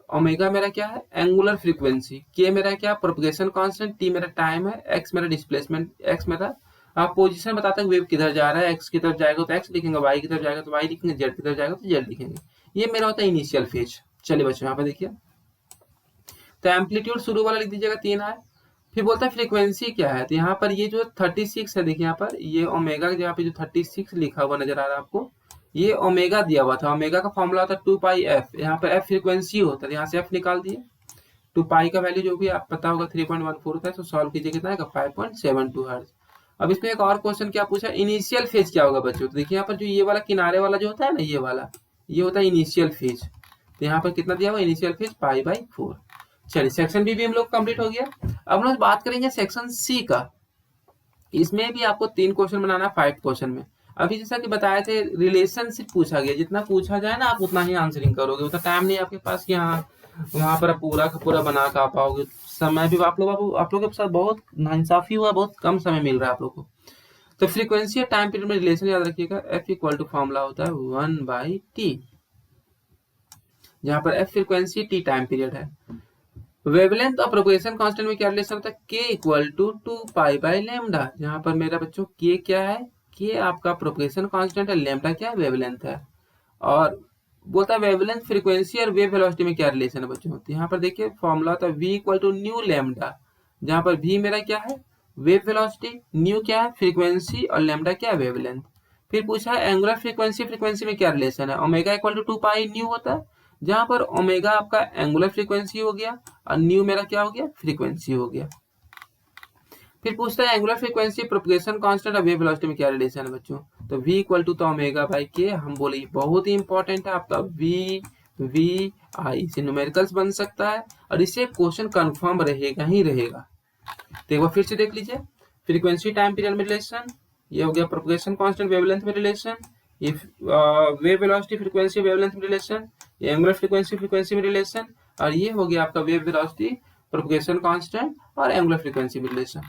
S1: ओमेगा मेरा क्या है, एंगुलर फ्रीक्वेंसी, के मेरा क्या प्रोपगेशन कांस्टेंट, टी मेरा टाइम है, एक्स मेरा डिस्प्लेसमेंट, एक्स मेरा आप पोजीशन बताता है वेव किधर जा रहा है, एक्स की तरफ जाएगा तो एक्स लिखेंगे, वाई की तरफ जाएगा तो वाई लिखेंगे, जेड की तरफ जाएगा तो जेड लिखेंगे। ये मेरा होता है इनिशियल फेज। चलिए बच्चों यहाँ पे देखिए, तो एम्पलीट्यूड शुरू वाला लिख दीजिएगा 3 है। फिर बोलता है फ्रीक्वेंसी क्या है, तो यहाँ पर ये जो 36 है, देखिए यहाँ पर ये ओमेगा के जगह पे जो 36 लिखा हुआ नजर आ रहा है आपको, ये ओमेगा दिया हुआ था, ओमेगा का फॉर्मूला होता है 2 पाई एफ, यहाँ पर एफ फ्रीक्वेंसी होता है, यहाँ से एफ निकाल दिए, 2 पाई का वैल्यू जो भी आप पता होगा 3.14 होता है, तो सॉल्व कीजिए कितना है 5.72 हर्ट्ज। अब इसमें एक और क्वेश्चन क्या पूछा, इनिशियल फेज क्या होगा बच्चों, तो देखिए यहाँ पर जो ये वाला किनारे वाला जो होता है ना, ये वाला ये होता है इनिशियल फेज, तो यहाँ पर कितना दिया हुआ इनिशियल फेज π/4। चलिए सेक्शन बी भी हम लोग कंप्लीट हो गया। अब हम लोग बात करेंगे सेक्शन सी का, इसमें भी आपको 3 क्वेश्चन बनाना है 5 क्वेश्चन में। अभी जैसा कि बताए थे रिलेशनशिप पूछा गया, जितना पूछा जाए ना आप उतना ही आंसरिंग करोगे, उतना टाइम नहीं आपके पास कि हाँ वहां पर पूरा का पूरा बना कर आ पाओगे, समय भी आप लोग के साथ बहुत नाइंसाफी हुआ, बहुत कम समय मिल रहा है आप लोग को। तो फ्रीक्वेंसी और टाइम पीरियड में रिलेशन याद रखिएगा, एफ इक्वल टू फॉर्मूला होता है 1/t, जहां पर F frequency T time period है। वेवलेंथ और प्रोपगेशन कांस्टेंट में क्या रिलेशन होता है, k equal to 2 pi by lambda, जहां पर मेरा बच्चों k क्या है, k आपका प्रोपगेशन कांस्टेंट है, लेमडा क्या है वेवलेंथ है। और बोलता है वेवलेंथ फ्रीक्वेंसी और वेव वेलोसिटी में क्या रिलेशन है बच्चों, तो यहाँ पर देखिए फॉर्मूला होता है v equal to nu lambda, जहां पर v मेरा क्या है वेव वेलोसिटी, न्यू क्या है फ्रीक्वेंसी और लेमडा क्या है वेवलेंथ। फिर पूछा है एंगुलर फ्रीक्वेंसी फ्रीक्वेंसी में क्या रिलेशन है, omega equal to 2 pi nu होता है, जहां पर ओमेगा आपका एंगुलर फ्रीक्वेंसी हो गया और न्यू मेरा क्या हो गया फ्रीक्वेंसी हो गया। फिर पूछता है एंगुलर फ्रीक्वेंसी प्रोपगेशन कांस्टेंट और वेव वेलोसिटी में क्या रिलेशन है बच्चों, तो v इक्वल टू तो ओमेगा बाई के, हम बोले बहुत ही इंपॉर्टेंट है आपका v i, इसे न्यूमेरिकल्स बन सकता है और इससे क्वेश्चन कंफर्म रहेगा ही रहेगा। तो एक बार फिर से देख लीजिए, फ्रीक्वेंसी टाइम पीरियड में रिलेशन, ये हो गया प्रोपगेशन कांस्टेंट वेवलेंथ में रिलेशन, ये वेव वेलोसिटी फ्रीक्वेंसी वेवलेंथ में रिलेशन, ये एंगुलर फ्रीक्वेंसी फ्रीक्वेंसी में रिलेशन, और ये हो गया आपका वेव वेलोसिटी प्रोपगेशन कांस्टेंट और एंगुलर फ्रीक्वेंसी में रिलेशन।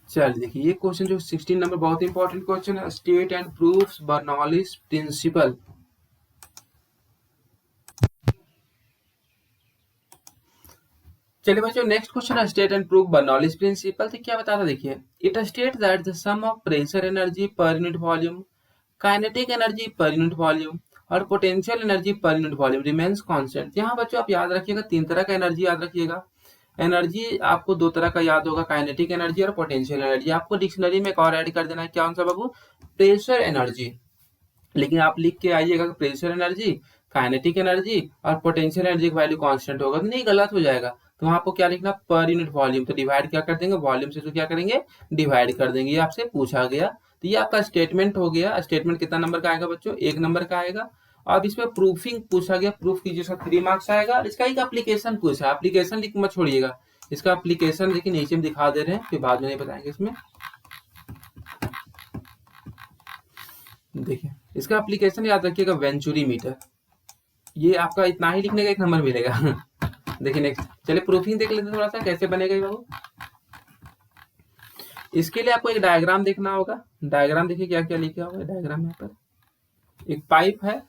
S1: चलिए देखिए ये क्वेश्चन जो 16 नंबर बहुत इंपॉर्टेंट क्वेश्चन है, state and proves Bernoulli's principle. चलिए बच्चों नेक्स्ट क्वेश्चन है state and prove Bernoulli's principal. तो क्या बताता देखिए, it state that the sum of pressure energy per unit volume, kinetic energy per unit volume और potential energy per unit volume remains constant. यहाँ बच्चों आप याद रखिएगा 3 तरह का एनर्जी याद रखिएगा, एनर्जी आपको 2 तरह का याद होगा, काइनेटिक एनर्जी और पोटेंशियल एनर्जी। आपको डिक्शनरी में एक और ऐड कर देना है, क्या आंसर बाबू, प्रेशर एनर्जी, लेकिन आप लिख के आइएगा प्रेशर एनर्जी, काइनेटिक एनर्जी और पोटेंशियल एनर्जी का वैल्यू कांस्टेंट होगा, तो नहीं गलत हो जाएगा। तो आपको क्या लिखना पर यूनिट वॉल्यूम, तो डिवाइड क्या कर देंगे वॉल्यूम से, तो क्या करेंगे डिवाइड कर देंगे, ये आपसे पूछा गया। तो ये आपका स्टेटमेंट हो गया। स्टेटमेंट कितना नंबर का आएगा बच्चों, 1 नंबर का आएगा। अब इसमें प्रूफिंग पूछा गया, प्रूफ कीजिए, 3 मार्क्स आएगा। इसका एक एप्लीकेशन पूछा, एप्लीकेशन लिख मत छोड़िएगा, इसका एप्लीकेशन देखिए नीचे में दिखा दे रहे हैं, फिर बाद में नहीं बताएंगे। इसमें देखिए इसका एप्लीकेशन याद रखिएगा वेंचुरी मीटर, ये आपका इतना ही लिखने का 1 नंबर मिलेगा। देखिए नेक्स्ट, चलिए प्रूफिंग देख लेते हैं थोड़ा सा कैसे बनेगा ये बाबू। इसके लिए आपको एक डायग्राम देखना होगा, डायग्राम देखिए क्या क्या लिखा हुआ है डायग्राम। यहाँ पर एक पाइप है,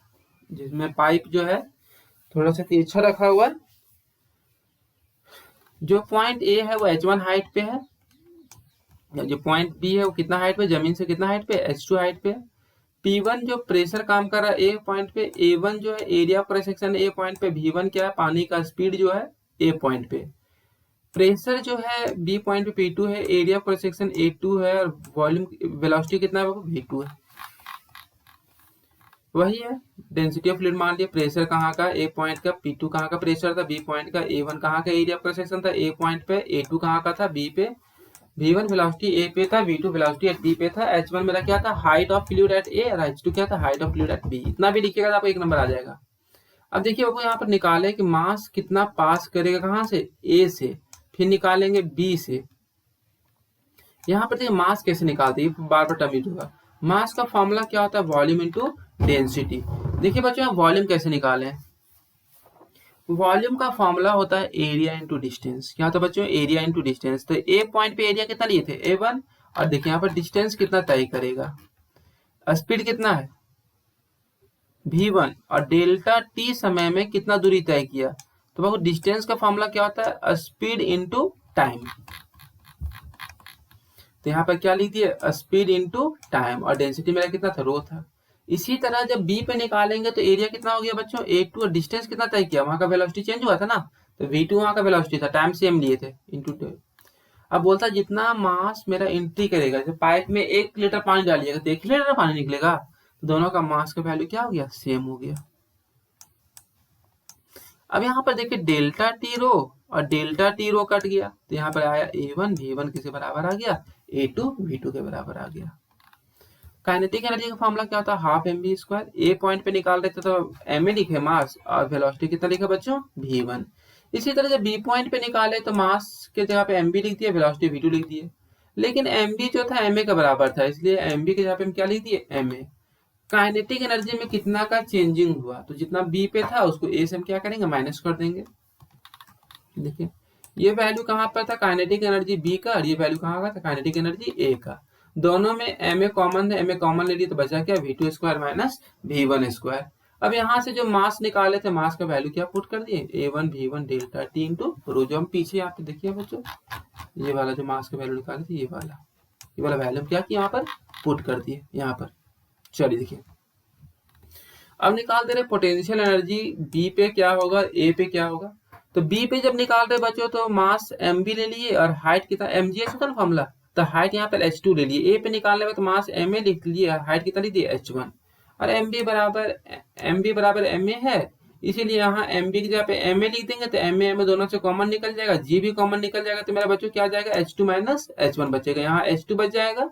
S1: जिसमें पाइप जो है थोड़ा सा तिरछा रखा हुआ है, जो पॉइंट ए है वो h1 हाइट पे है, जो पॉइंट बी है वो कितना हाइट पे, जमीन से कितना हाइट पे, h2 हाइट पे। P1 जो प्रेशर काम कर रहा है ए पॉइंट पे, A1 जो है area of cross section A point पे, V1 क्या है पानी का स्पीड जो है ए पॉइंट पे, प्रेशर जो है बी पॉइंट पे P2 है, area of cross section A2 है और वॉल्यूम वेलोसिटी कितना है V2 है। वही है डेंसिटी ऑफ फ्लूइड, मान लिया प्रेशर कहाँ का ए पॉइंट का, P2 कहाँ का प्रेशर था बी पॉइंट का, A1 कहाँ का एरिया ऑफ क्रॉस सेक्शन था ए पॉइंट पे, A2 कहाँ का था बी पे, V1 वेलोसिटी ए पे था, V2 वेलोसिटी एट बी पे था, H1 मेरा क्या था height of fluid at A और H2 क्या था height of fluid at B. इतना भी लिखिएगा तो आपको एक नंबर आ जाएगा। अब देखिए आपको यहाँ पर निकाले कि मास कितना पास करेगा कहाँ से ए से, फिर निकालेंगे बी से। यहाँ पर देखिए मास कैसे निकालते हैं, बार बार टर्म यूज होगा। मास का फॉर्मूला क्या होता है वॉल्यूम इनटू डेंसिटी। देखिए बच्चों वॉल्यूम कैसे निकालें, वॉल्यूम का फॉर्मूला होता है एरिया इंटू डिस्टेंस। क्या होता है बच्चों एरिया इंटू डिस्टेंस। तो ए पॉइंट पे एरिया कितना लिए थे A1 और देखिए यहाँ पर डिस्टेंस कितना तय करेगा, स्पीड कितना है V1 और डेल्टा टी समय में कितना दूरी तय किया। तो देखो डिस्टेंस का फॉर्मूला क्या होता है स्पीड इंटू टाइम। तो यहाँ पर क्या लिख दिया स्पीड इंटू टाइम और डेंसिटी मेरा कितना था रो था। इसी तरह जब बी पे निकालेंगे तो एरिया कितना हो गया बच्चों A2 और डिस्टेंस कितना तय किया, वहां का वेलोसिटी चेंज हुआ था ना, तो V2 वहां का वेलोसिटी था, टाइम सेम लिए थे इंटू 2। अब बोलता जितना मास मेरा एंट्री करेगा, जैसे पाइप में 1 लीटर पानी डालिएगा तो 1 लीटर पानी निकलेगा, तो दोनों का मास का वैल्यू क्या हो गया सेम हो गया। अब यहाँ पर देखिए डेल्टा टी रो और डेल्टा टी रो कट गया, तो यहाँ पर आया A1 V1 किसके बराबर आ गया A2 V2 के बराबर आ गया। काइनेटिक एनर्जी का फॉर्मूला क्या होता है हाफ एम बी स्क्वायर। ए पॉइंट पे निकाल रहे थे तो एम ए लिखे मास और वेलोसिटी कितना लिखा बच्चों V1। इसी तरह से बी पॉइंट पे निकाले तो मास के जगह पे एम बी लिख दिया, वेलोसिटी V2 लिख दिए, लेकिन एम बी जो था एम ए का बराबर था, इसलिए एम बी के जगह पे हम क्या लिख दिए एम ए। काइनेटिक एनर्जी में कितना का चेंजिंग हुआ, तो जितना बी पे था उसको ए से हम क्या करेंगे माइनस कर देंगे। देखिए ये वैल्यू कहाँ पर था काइनेटिक एनर्जी बी का और ये वैल्यू कहाँ का था काइनेटिक एनर्जी ए का। दोनों में एम ए कॉमन है, एम ए कॉमन ले लिए तो बचा क्या V2 square minus V1 square. अब यहाँ से जो मास निकाले थे मास का वैल्यू क्या पुट कर दिए A1 V1 delta T into rho. जो हम पीछे यहाँ पे देखिए बच्चों ये वाला जो मास का वैल्यू निकाले थे ये वाला वैल्यू क्या किया यहाँ पर पुट कर दिए यहाँ पर। चलिए देखिए अब निकाल दे रहे पोटेंशियल एनर्जी बी पे क्या होगा ए पे क्या होगा। तो बी पे जब निकाल रहे बच्चों तो मास एम बी ले लिए और हाइट कितना एम जी होता ना फॉर्मूला, तो हाइट यहाँ पर H2 ले लिए। ए पे निकालने में तो मास एम ए लिख लिए, हाइट कितना लिख दिए H1 और एम बी बराबर एम ए है, इसीलिए यहाँ एम बी की जगह पे एम ए लिख देंगे तो एम ए दोनों से कॉमन निकल जाएगा, जी भी कॉमन निकल जाएगा, तो मेरा बच्चों क्या आ जाएगा H2 माइनस H1 बचेगा, यहाँ H2 बच जाएगा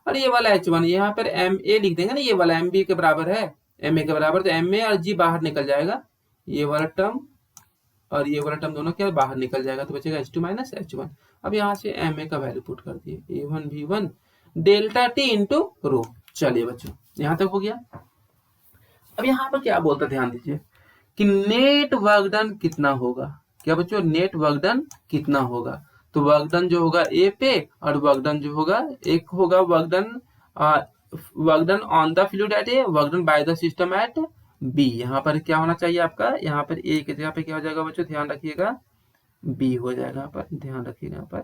S1: और ये वाला H1 यहाँ पर एम ए लिख देंगे ना, ये वाला एम बी के बराबर है एम ए के बराबर, तो एम ए और जी बाहर निकल जाएगा, ये वाला टर्म और ये वाला टर्म दोनों क्या बाहर निकल जाएगा, तो बचेगा H2 माइनस H1। अब यहाँ से एम ए का वैल्यू पुट कर दिए A1 V1 delta T into rho. चलिए बच्चों यहाँ तक हो गया। अब यहाँ पर क्या बोलता ध्यान दीजिए कि नेट वर्क डन कितना होगा। क्या बच्चों नेट वर्क डन कितना होगा, तो वर्क डन जो होगा ए पे और वर्क डन जो होगा एक होगा work done on the fluid at A, work done by the system at B. यहाँ पर क्या होना चाहिए आपका, यहाँ पर ए की जगह पे क्या हो जाएगा बच्चों ध्यान रखिएगा बी हो जाएगा, यहाँ पर ध्यान रखिएगा, यहाँ पर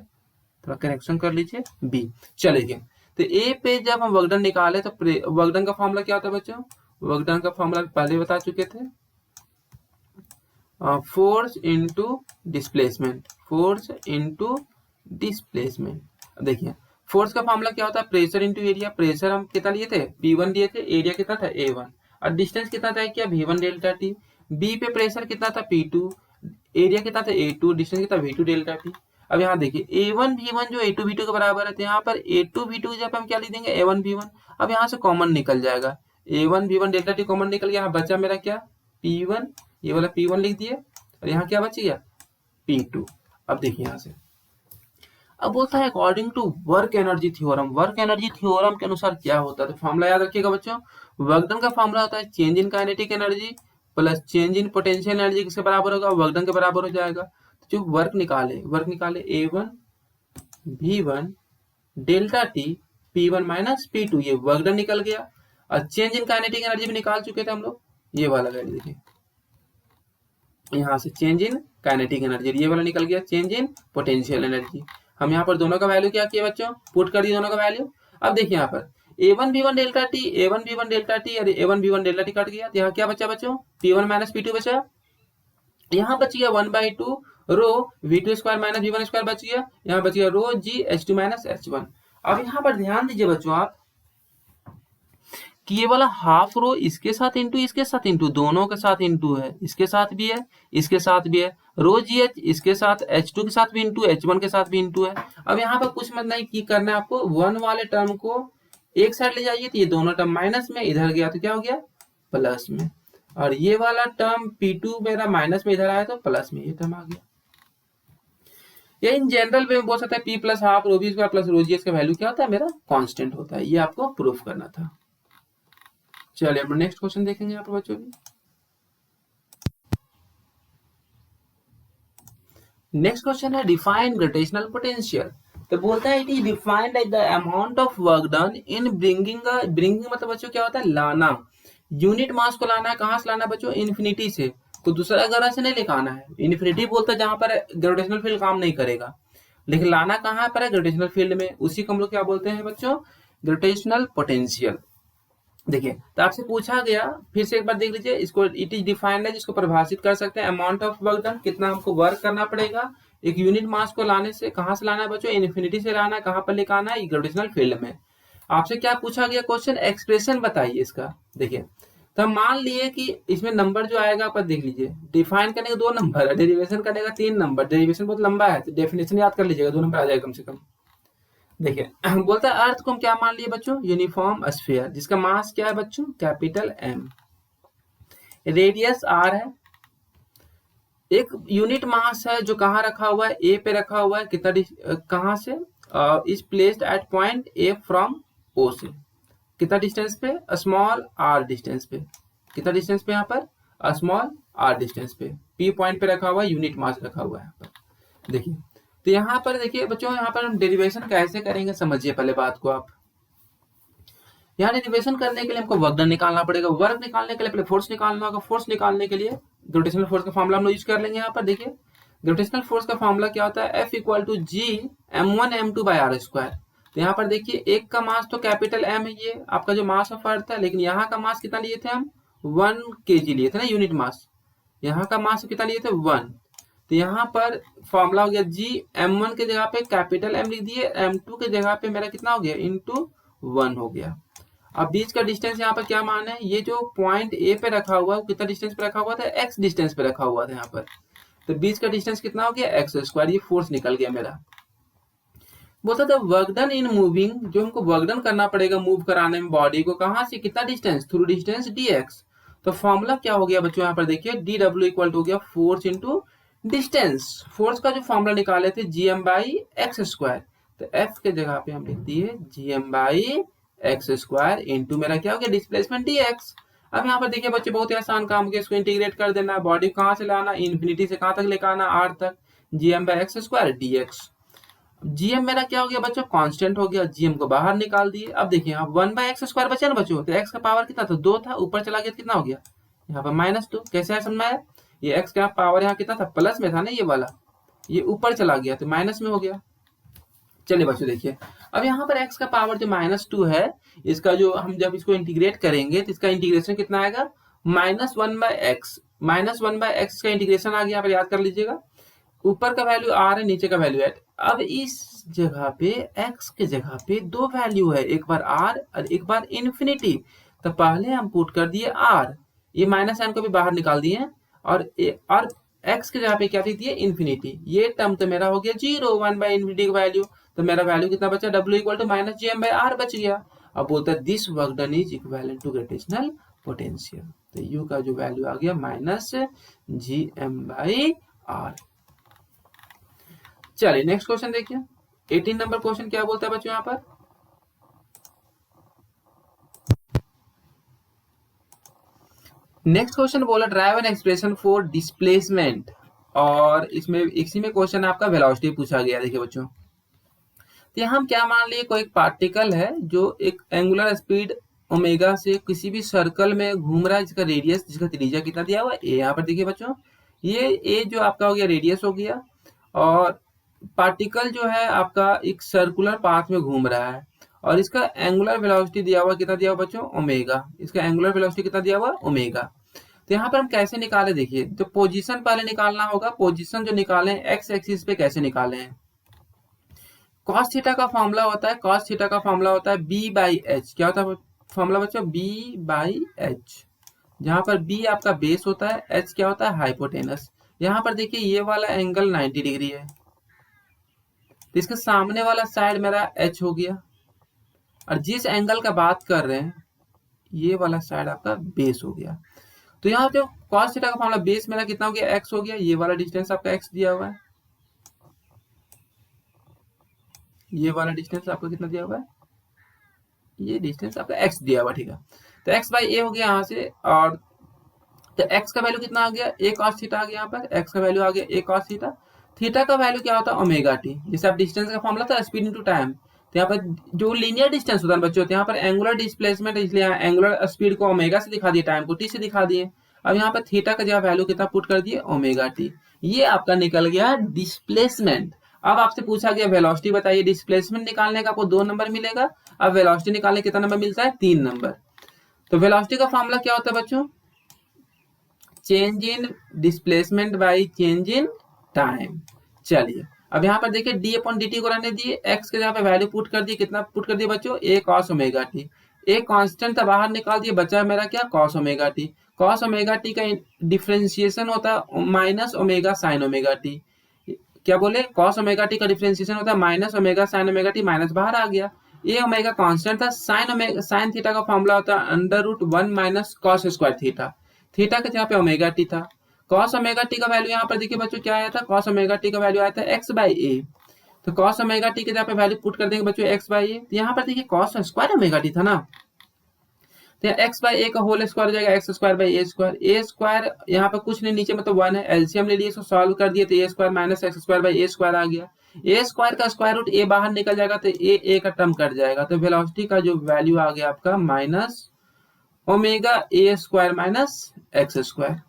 S1: थोड़ा करेक्शन कर लीजिए बी। चलेंगे तो ए पे जब हम वर्क डन निकाले तो वर्क डन का फॉर्मूला क्या होता है बच्चों, वर्क डन का फॉर्मूला पहले बता चुके थे force into displacement, force into displacement. देखिए फोर्स का फॉर्मूला क्या होता है प्रेशर इनटू एरिया। प्रेशर हम कितना लिए थे P1 लिए थे, एरिया कितना था A1 और डिस्टेंस कितना तय किया V1 डेल्टा टी। बी पे प्रेशर कितना था P2, एरिया कितना था A2, डिस्टेंस कितना V2 डेल्टा टी। अब यहाँ देखिए A1 V1 जो A2 V2 के बराबर है, तो यहाँ पर A2 V2 जब हम क्या लिख देंगे A1 V1। अब यहाँ से कॉमन निकल जाएगा A1 V1 delta T common निकल गया, यहाँ बचा मेरा क्या P1, ये वाला P1 लिख दिए और यहाँ क्या बच गया P2। अब देखिए यहाँ से अब बोलता है according to work energy theorem, work energy theorem के अनुसार क्या होता है, तो फॉर्मूला याद रखिएगा बच्चों। वर्क डन का फॉर्मूला होता है change in kinetic energy plus change in potential energy किसके बराबर होगा वर्क डन के बराबर हो जाएगा। तो जो वर्क निकाले A1 V1 delta T P1 minus P2, ये वर्क डन निकल गया और चेंज इन काइनेटिक एनर्जी भी निकाल चुके थे हम लोग, ये वाला वैल्यू देखिए यहाँ से चेंज इन काइनेटिक एनर्जी, ये वाला निकल गया चेंज इन पोटेंशियल एनर्जी। हम यहाँ पर दोनों का वैल्यू क्या किया बच्चों पुट कर दिए दोनों का वैल्यू। अब देखिए यहाँ पर a1 b1 delta T, a1 b1 delta T, अरे a1 b1 delta T cut गया, तो यहाँ क्या बचा बच्चों, p1 माइनस p2 बचा, यहाँ बच गया 1/2 रो v2 square minus v1 square बच गया, यहाँ बच गया रो g h2 माइनस h1। अब यहाँ पर ध्यान दीजिए बच्चों आप कि ये वाला हाफ रो इसके साथ इंटू इसके साथ इंटू दोनों के साथ इंटू है, इसके साथ भी है इसके साथ भी है, रो जी एच इसके साथ h2 के साथ भी इंटू h1 के साथ भी इंटू है। अब यहाँ पर कुछ मत नहीं की करना है आपको, वन वाले टर्म को एक साइड ले जाइए तो ये दोनों टर्म माइनस में, इधर गया तो क्या हो गया प्लस में, और ये वाला टर्म P2 मेरा माइनस में इधर आया तो प्लस में ये टर्म आ गया। ये इन जनरल वे में बोल सकता है p plus half rho v square plus rho G H का वैल्यू क्या होता है, मेरा कांस्टेंट होता है। ये आपको प्रूफ करना था। चलिए हम नेक्स्ट क्वेश्चन देखेंगे यहाँ पर बच्चों भी। नेक्स्ट क्वेश्चन है डिफाइन ग्रेविटेशनल पोटेंशियल। तो बोलता है it is defined as the amount of work done in bringing मतलब बच्चों क्या होता है, लाना, यूनिट मास को लाना है, कहाँ से लाना है बच्चों, इन्फिनिटी से, तो दूसरा ग्रह से नहीं लेकर आना है। इन्फिनिटी बोलता है जहां पर ग्रेविटेशनल फील्ड काम नहीं करेगा, लेकिन लाना कहाँ पर है, ग्रेविटेशनल फील्ड में, उसी को हम लोग क्या बोलते हैं बच्चों, ग्रेविटेशनल पोटेंशियल। देखिए तो आपसे पूछा गया, फिर से एक बार देख लीजिए इसको, इट इज डिफाइंड है जिसको परिभाषित कर सकते हैं, अमाउंट ऑफ वर्क डन, कितना हमको वर्क करना पड़ेगा एक यूनिट मास को लाने से, कहां से लाना है बच्चों, इन्फिनिटी से लाना है, कहां पर लेकर आना है, ग्रेविटेशनल फील्ड में। आपसे क्या पूछा गया क्वेश्चन, एक्सप्रेशन बताइए इसका। देखिए तो हम मान लिए कि इसमें नंबर जो आएगा आप देख लीजिए, डिफाइन करने का 2 नंबर है, डेरिवेशन करने का 3 नंबर, डेरिवेशन बहुत लंबा है तो डेफिनेशन याद कर लीजिएगा, 2 नंबर आ जाएगा कम से कम। देखिए बोलता है अर्थ को हम क्या मान लिए बच्चों, यूनिफॉर्म स्फीयर, जिसका मास क्या है बच्चों, कैपिटल एम, रेडियस आर है, एक यूनिट मास है जो कहाँ रखा हुआ है, ए पे रखा हुआ है, कितना कहाँ से, is placed at point A from O से, कितना डिस्टेंस पे, स्मॉल आर डिस्टेंस पे, कितना डिस्टेंस पे यहाँ पर, स्मॉल आर डिस्टेंस पे, पी पॉइंट पे रखा हुआ है, यूनिट मास रखा हुआ है यहाँ पर। देखिए तो यहाँ पर देखिए बच्चों, यहाँ पर हम डेरिवेशन कैसे करेंगे समझिए पहले बात को आप। यहाँ डेरिवेशन करने के लिए हमको वर्क डन निकालना पड़ेगा, वर्क निकालने के लिए पहले फोर्स निकालना होगा, फोर्स निकालने के लिए ग्रेविटेशनल फोर्स का फॉर्मूला हम लोग यूज कर लेंगे। यहाँ पर देखिए ग्रेविटेशनल फोर्स का फॉर्मूला क्या होता है, F equal to G m1 m2 by R square. तो यहाँ पर देखिए एक का मास तो कैपिटल एम है, ये आपका जो मास ऑफ अर्थ है, लेकिन यहाँ का मास कितना लिए थे हम, 1 kg लिए थे ना यूनिट मास, यहाँ का मास कितना लिए थे 1, तो यहाँ पर फॉर्मूला हो गया जी m1 के जगह पे कैपिटल एम लिख दिए, m2 के जगह पे मेरा कितना हो गया इंटू 1 हो गया। अब बीच का डिस्टेंस यहाँ पर क्या मान है, ये जो पॉइंट ए पे रखा हुआ है कितना डिस्टेंस पे रखा हुआ था, x डिस्टेंस पे रखा हुआ था यहाँ पर, तो बीच का डिस्टेंस कितना हो गया एक्स स्क्वायर, ये फोर्स निकल गया मेरा। बोलता था वर्क डन इन मूविंग, जो हमको वर्क डन करना पड़ेगा मूव कराने में बॉडी को, कहाँ से कितना डिस्टेंस, थ्रू डिस्टेंस dx। तो फॉर्मूला क्या हो गया बच्चों, यहाँ पर देखिए dw इक्वल टू हो गया फोर्स इंटू डिस्टेंस, फोर्स का जो फॉर्मूला निकाले थे gm बाई एक्स स्क्वायर, तो f के जगह पे हम लिख दिए gm by x square into मेरा क्या हो गया डिस्प्लेसमेंट dx। अब यहाँ पर देखिए बच्चे बहुत ही आसान काम हो गया, इसको इंटीग्रेट कर देना है, बॉडी कहाँ से लाना, इन्फिनिटी से कहाँ तक लेकर आना, r तक, gm by x square dx। gm मेरा क्या हो गया बच्चों, कांस्टेंट हो गया, gm को बाहर निकाल दिए। अब देखिए यहाँ 1/x स्क्वायर बचा ना बच्चों, तो x का पावर कितना था 2 था, ऊपर चला गया कितना हो गया यहाँ पर -2, कैसे है समझ में आया, ये x का पावर यहाँ कितना था प्लस में था ना, ये वाला ये ऊपर चला गया तो माइनस में हो गया। चलिए बच्चों देखिए अब यहाँ पर x का पावर जो -2 है, इसका जो हम जब इसको इंटीग्रेट करेंगे तो इसका इंटीग्रेशन कितना आएगा, -1/x, -1/x का इंटीग्रेशन आ गया, यहाँ पर याद कर लीजिएगा, ऊपर का वैल्यू r है, नीचे का वैल्यू है। अब इस जगह पे x के जगह पे 2 वैल्यू है, एक बार r और एक बार इन्फिनिटी, तो पहले हम पुट कर दिए r, ये माइनस साइन को भी बाहर निकाल दिए, और x के जगह पे क्या लिख दिए इन्फिनिटी, ये टर्म तो मेरा हो गया 0, 1/इन्फिनिटी का वैल्यू, तो मेरा वैल्यू कितना बचा, w equal to -gm by r बच गया। अब बोलता है this work done is equivalent to gravitational potential, तो u का जो वैल्यू आ गया -gm बाई r। चलिए नेक्स्ट क्वेश्चन देखिए, 18 नंबर क्वेश्चन क्या बोलता है बच्चों यहाँ पर, नेक्स्ट क्वेश्चन बोला drive an expression for displacement, और इसमें इसी में क्वेश्चन आपका वेलोसिटी पूछा गया। देखिए बच्चों तो यहाँ हम क्या मान लिए, कोई एक पार्टिकल है जो एक एंगुलर स्पीड ओमेगा से किसी भी सर्कल में घूम रहा है, जिसका रेडियस, जिसका त्रिज्या कितना दिया हुआ है a। यहाँ पर देखिए बच्चों ये a जो आपका हो गया रेडियस हो गया, और पार्टिकल जो है आपका एक सर्कुलर पाथ में घूम रहा है, और इसका एंगुलर वेलोसिटी दिया हुआ कितना दिया हुआ बच्चों, ओमेगा। इसका एंगुलर वेलोसिटी कितना दिया हुआ, ओमेगा। तो यहाँ पर हम कैसे निकाले, देखिए तो पोजीशन पहले निकालना होगा। पोजीशन जो निकाले एक्स एक्सिस पे कैसे निकाले हैं, कॉस थीटा का फॉर्मूला होता है, कॉस थीटा का फॉर्मूला होता है बी बाई एच। क्या होता है फॉर्मूला बच्चों, बी बाई एच, जहां पर बी आपका बेस होता है, एच क्या होता है, हाइपोटेनस। यहाँ पर देखिए ये वाला एंगल 90 डिग्री है, तो इसके सामने वाला साइड मेरा एच हो गया, और जिस एंगल का बात कर रहे हैं ये वाला साइड आपका बेस हो गया। तो यहाँ जो कॉस थीटा का फॉर्मूला बेस मेरा कितना हो गया, एक्स हो गया। ये वाला डिस्टेंस आपका एक्स दिया हुआ है, ये वाला डिस्टेंस आपका कितना दिया हुआ है, ये डिस्टेंस आपका एक्स दिया हुआ, ठीक है। तो एक्स बाई ए हो गया यहाँ से, और तो एक्स का वैल्यू कितना आ गया, ए कॉस थीटा आ गया। यहाँ पर एक्स का वैल्यू आ गया ए कॉस थीटा। थीटा का वैल्यू क्या होता है, ओमेगा टी। जैसे आप डिस्टेंस का फॉर्मूला था स्पीड इनटू टाइम, तो यहाँ पर जो लीनियर डिस्टेंस होता है बच्चों, तो यहाँ पर एंगुलर डिस्प्लेसमेंट, इसलिए एंगुलर स्पीड को ओमेगा से दिखा दिए, टाइम को टी से दिखा दिए। अब यहाँ पर थीटा का जगह वैल्यू कितना पुट कर दिए, ओमेगा टी। ये आपका निकल गया डिस्प्लेसमेंट। अब आपसे पूछा गया वेलोसिटी बताइए, डिस्प्लेसमेंट निकालने का आपको 2 नंबर मिलेगा, अब वेलोसिटी निकालने कितना नंबर मिलता है, 3 नंबर। तो वेलोसिटी का फॉर्मूला क्या होता है बच्चों, change in displacement by change in time. चलिए अब यहाँ पर देखिए डी अपॉन डी टी को रहने दिए, एक्स के जगह पे वैल्यू पुट कर दिए, कितना पुट कर दिए बच्चों, A cos omega T. A constant था, बाहर निकाल दिए, बचा मेरा क्या, cos omega T. Cos omega T का डिफ्रेंशिएशन होता है minus omega sine omega T. क्या बोले, कॉस ओमेगा टी का डिफ्रेंशिएशन होता है minus omega sine omega T, minus बाहर आ गया। ए ओमेगा कांस्टेंट था, साइन थीटा का फॉर्मूला होता है under root 1 minus cos square theta. Theta के जहाँ पे ओमेगा टी था, कॉस ओमेगा टी का वैल्यू यहाँ पर देखिए बच्चों क्या आया था, कॉस ओमेगा टी का वैल्यू आया था एक्स बाई ए। तो कॉस ओमेगा टी के जहाँ पे वैल्यू पुट कर देंगे बच्चों एक्स बाई ए, तो यहाँ पर देखिए कॉस स्क्वायर ओमेगा टी था ना, तो एक्स बाई ए का होल स्क्वायर हो जाएगा x square by A square. A square यहाँ पर कुछ नहीं, नीचे मतलब 1 है, एलसीएम ले लिए, इसको सॉल्व कर दिए, तो A square minus X square by A square आ गया। ए स्क्वायर का स्क्वायर रूट ए बाहर निकल जाएगा, तो ए का टर्म कट जाएगा, तो वेलोसिटी का जो वैल्यू आ गया आपका minus omega A square minus X square.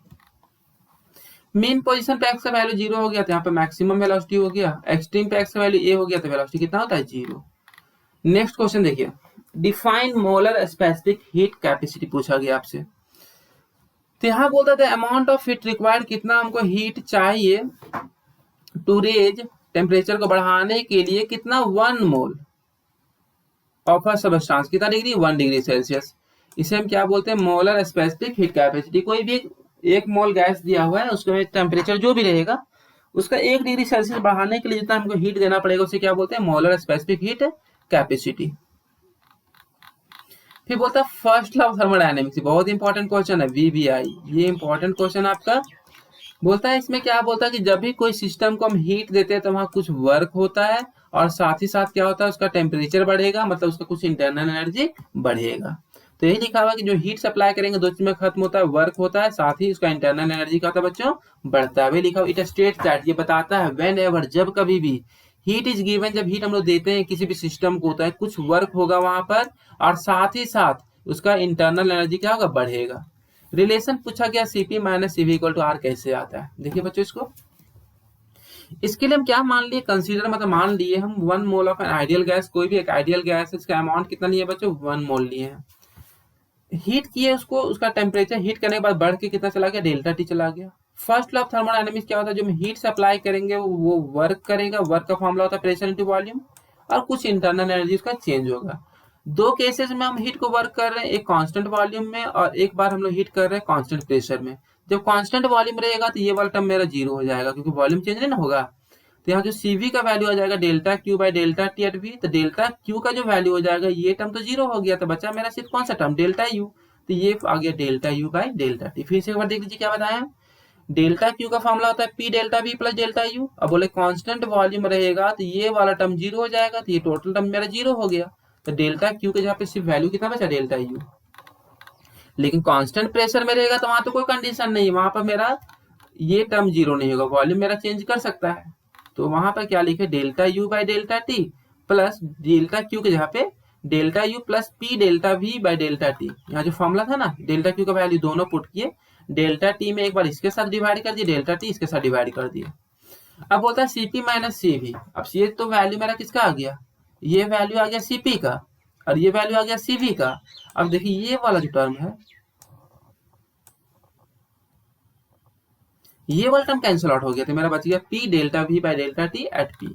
S1: Main position पे एक्स का वैल्यू 0 हो गया, तो यहाँ पे मैक्सिमम वेलोसिटी हो गया। एक्सट्रीम पे एक्स का वैल्यू ए हो गया, तो वेलोसिटी कितना होता है, 0। नेक्स्ट क्वेश्चन देखिए, define molar specific heat capacity पूछा गया आपसे। तो यहाँ बोलता था अमाउंट ऑफ हीट रिक्वायर्ड, कितना हमको हीट चाहिए टू रेज, टेम्परेचर को बढ़ाने के लिए कितना, 1 मोल ऑफ अ सबस्टांस, कितना डिग्री, 1 डिग्री सेल्सियस। इसे हम क्या बोलते हैं, मोलर स्पेसिफिक हीट कैपेसिटी। कोई भी 1 मोल गैस दिया हुआ है, उसका टेम्परेचर जो भी रहेगा उसका 1 डिग्री सेल्सियस बढ़ाने के लिए जितना हमको हीट देना पड़ेगा, उसे क्या बोलते हैं, मोलर स्पेसिफिक हीट कैपेसिटी। फिर बोलता है फर्स्ट लॉ ऑफ थर्मोडायनेमिक्स, बहुत इंपॉर्टेंट क्वेश्चन है, वीबीआई, ये इंपॉर्टेंट क्वेश्चन आपका। बोलता है इसमें क्या बोलता है कि जब भी कोई सिस्टम को हम हीट देते हैं तो वहां कुछ वर्क होता है, और साथ ही साथ क्या होता है, उसका टेम्परेचर बढ़ेगा, मतलब उसका कुछ इंटरनल एनर्जी बढ़ेगा। तो यही लिखा हुआ कि जो हीट सप्लाई करेंगे 2 चीज में खत्म होता है, वर्क होता है, साथ ही उसका इंटरनल एनर्जी का होता है बच्चों, बढ़ता है। वही लिखा हुआ, इट स्टेट्स दैट, ये बताता है व्हेन एवर, जब कभी भी, हीट इज गिवन, जब हीट हम लोग देते हैं किसी भी सिस्टम को, होता है कुछ वर्क होगा वहां पर, और साथ ही साथ उसका इंटरनल एनर्जी क्या होगा, बढ़ेगा। रिलेशन पूछा गया CP minus CV equal to R कैसे आता है, देखिए बच्चों इसको। इसके लिए हम क्या मान लिए, कंसीडर मतलब मान लिए हम 1 mole of an ideal gas, कोई भी एक आइडियल गैस, इसका अमाउंट कितना लिए बच्चों, 1 मोल लिए हैं। हीट किए उसको, उसका टेम्परेचर हीट करने के बाद बढ़ के कितना चला गया, डेल्टा टी चला गया। फर्स्ट लॉ ऑफ थर्मोडायनेमिक्स क्या होता है, जो हम हीट सप्लाई करेंगे वो वर्क करेगा, वर्क का फॉर्मूला होता है प्रेशर इनटू वॉल्यूम, और कुछ इंटरनल एनर्जी उसका चेंज होगा। 2 केसेस में हम हीट को वर्क कर रहे हैं, एक कांस्टेंट वॉल्यूम में, और एक बार हम लोग हीट कर रहे हैं कांस्टेंट प्रेशर में। जब कांस्टेंट वॉल्यूम रहेगा तो ये वाला टर्म मेरा 0 हो जाएगा, क्योंकि वॉल्यूम चेंज नहीं ना होगा। तो यहाँ जो CV का वैल्यू आ जाएगा delta Q by delta T at V, तो डेल्टा क्यू का जो वैल्यू हो जाएगा, ये टर्म तो 0 हो गया, तो बचा मेरा सिर्फ कौन सा टर्म, डेल्टा यू, तो ये आ गया delta U by delta T. फिर से एक बार देख लीजिए क्या बताया, डेल्टा क्यू का फॉर्मूला होता है P delta we plus delta U. अब बोले कांस्टेंट वॉल्यूम रहेगा तो ये वाला टर्म 0 हो जाएगा, तो ये टोटल टर्म मेरा 0 हो गया। तो डेल्टा क्यू के जहाँ पे सिर्फ वैल्यू कितना बचा, डेल्टा यू। लेकिन कांस्टेंट प्रेशर में रहेगा तो वहां तो कोई कंडीशन नहीं है, वहां पर मेरा ये टर्म 0 नहीं होगा, वॉल्यूम मेरा चेंज कर सकता है। तो वहां पर क्या लिखे, delta U by delta T plus delta Q के जहाँ पे delta U plus P delta we by delta T. यहाँ जो फॉर्मूला था ना, डेल्टा क्यू का वैल्यू दोनों पुट किए, डेल्टा टी में एक बार इसके साथ डिवाइड कर दिए, डेल्टा टी इसके साथ डिवाइड कर दिए। अब बोलता है सीपी माइनस सीवी। अब ये तो वैल्यू मेरा किसका आ गया, ये वैल्यू आ गया सीपी का, और ये वैल्यू आ गया CV का। अब देखिए ये वाला जो टर्म है, ये वाला टर्म कैंसिल आउट हो गया, तो मेरा बच गया P delta V by delta T at P।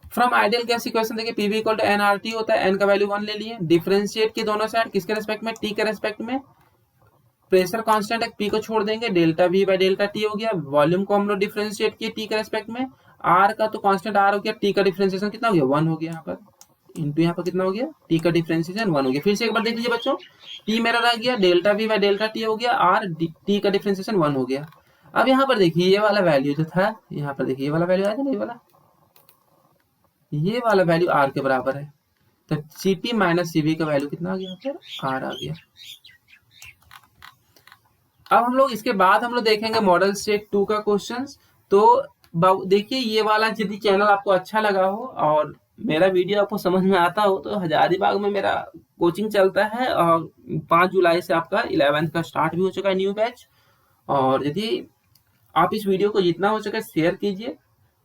S1: From ideal gas equation देखिए PV इक्वल टू nRT होता है, n का वैल्यू 1 ले लिए, डिफरेंशिएट के दोनों साइड किसके रेस्पेक्ट में, T के रेस्पेक्ट में, प्रेशर कांस्टेंट है P को छोड़ देंगे, delta V by delta T हो गया, वॉल्यूम को हम लोग डिफरेंशिएट किए T के रेस्पेक्ट में, R का तो कांस्टेंट R हो गया, T का डिफरेंशिएशन कितना हो गया 1 हो गया यहाँ पर, इंटू यहाँ पर कितना हो गया T का डिफरेंशिएशन 1 हो गया। फिर से एक बार देख लीजिए बच्चों, T मेरा रह गया, delta V by delta T हो गया, R T का डिफरेंशिएशन 1 हो गया। अब यहाँ पर देखिए ये वाला वैल्यू जो था, यहाँ पर देखिए ये वाला वैल्यू आया था ना, ये वाला वैल्यू R के बराबर है, तो Cp माइनस CV का वैल्यू कितना आ गया यहाँ पर, R आ गया। अब हम लोग इसके बाद हम लोग देखेंगे मॉडल स्टेट 2 का क्वेश्चंस। तो देखिए ये वाला यदि चैनल आपको अच्छा लगा हो और मेरा वीडियो आपको समझ में आता हो, तो हजारीबाग में मेरा कोचिंग चलता है और 5 जुलाई से आपका 11th का स्टार्ट भी हो चुका है न्यू बैच। और यदि आप इस वीडियो को जितना हो सके शेयर कीजिए,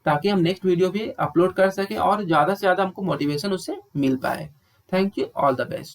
S1: ताकि हम नेक्स्ट वीडियो भी अपलोड कर सकें और ज़्यादा से ज़्यादा हमको मोटिवेशन उससे मिल पाए। Thank you, all the best.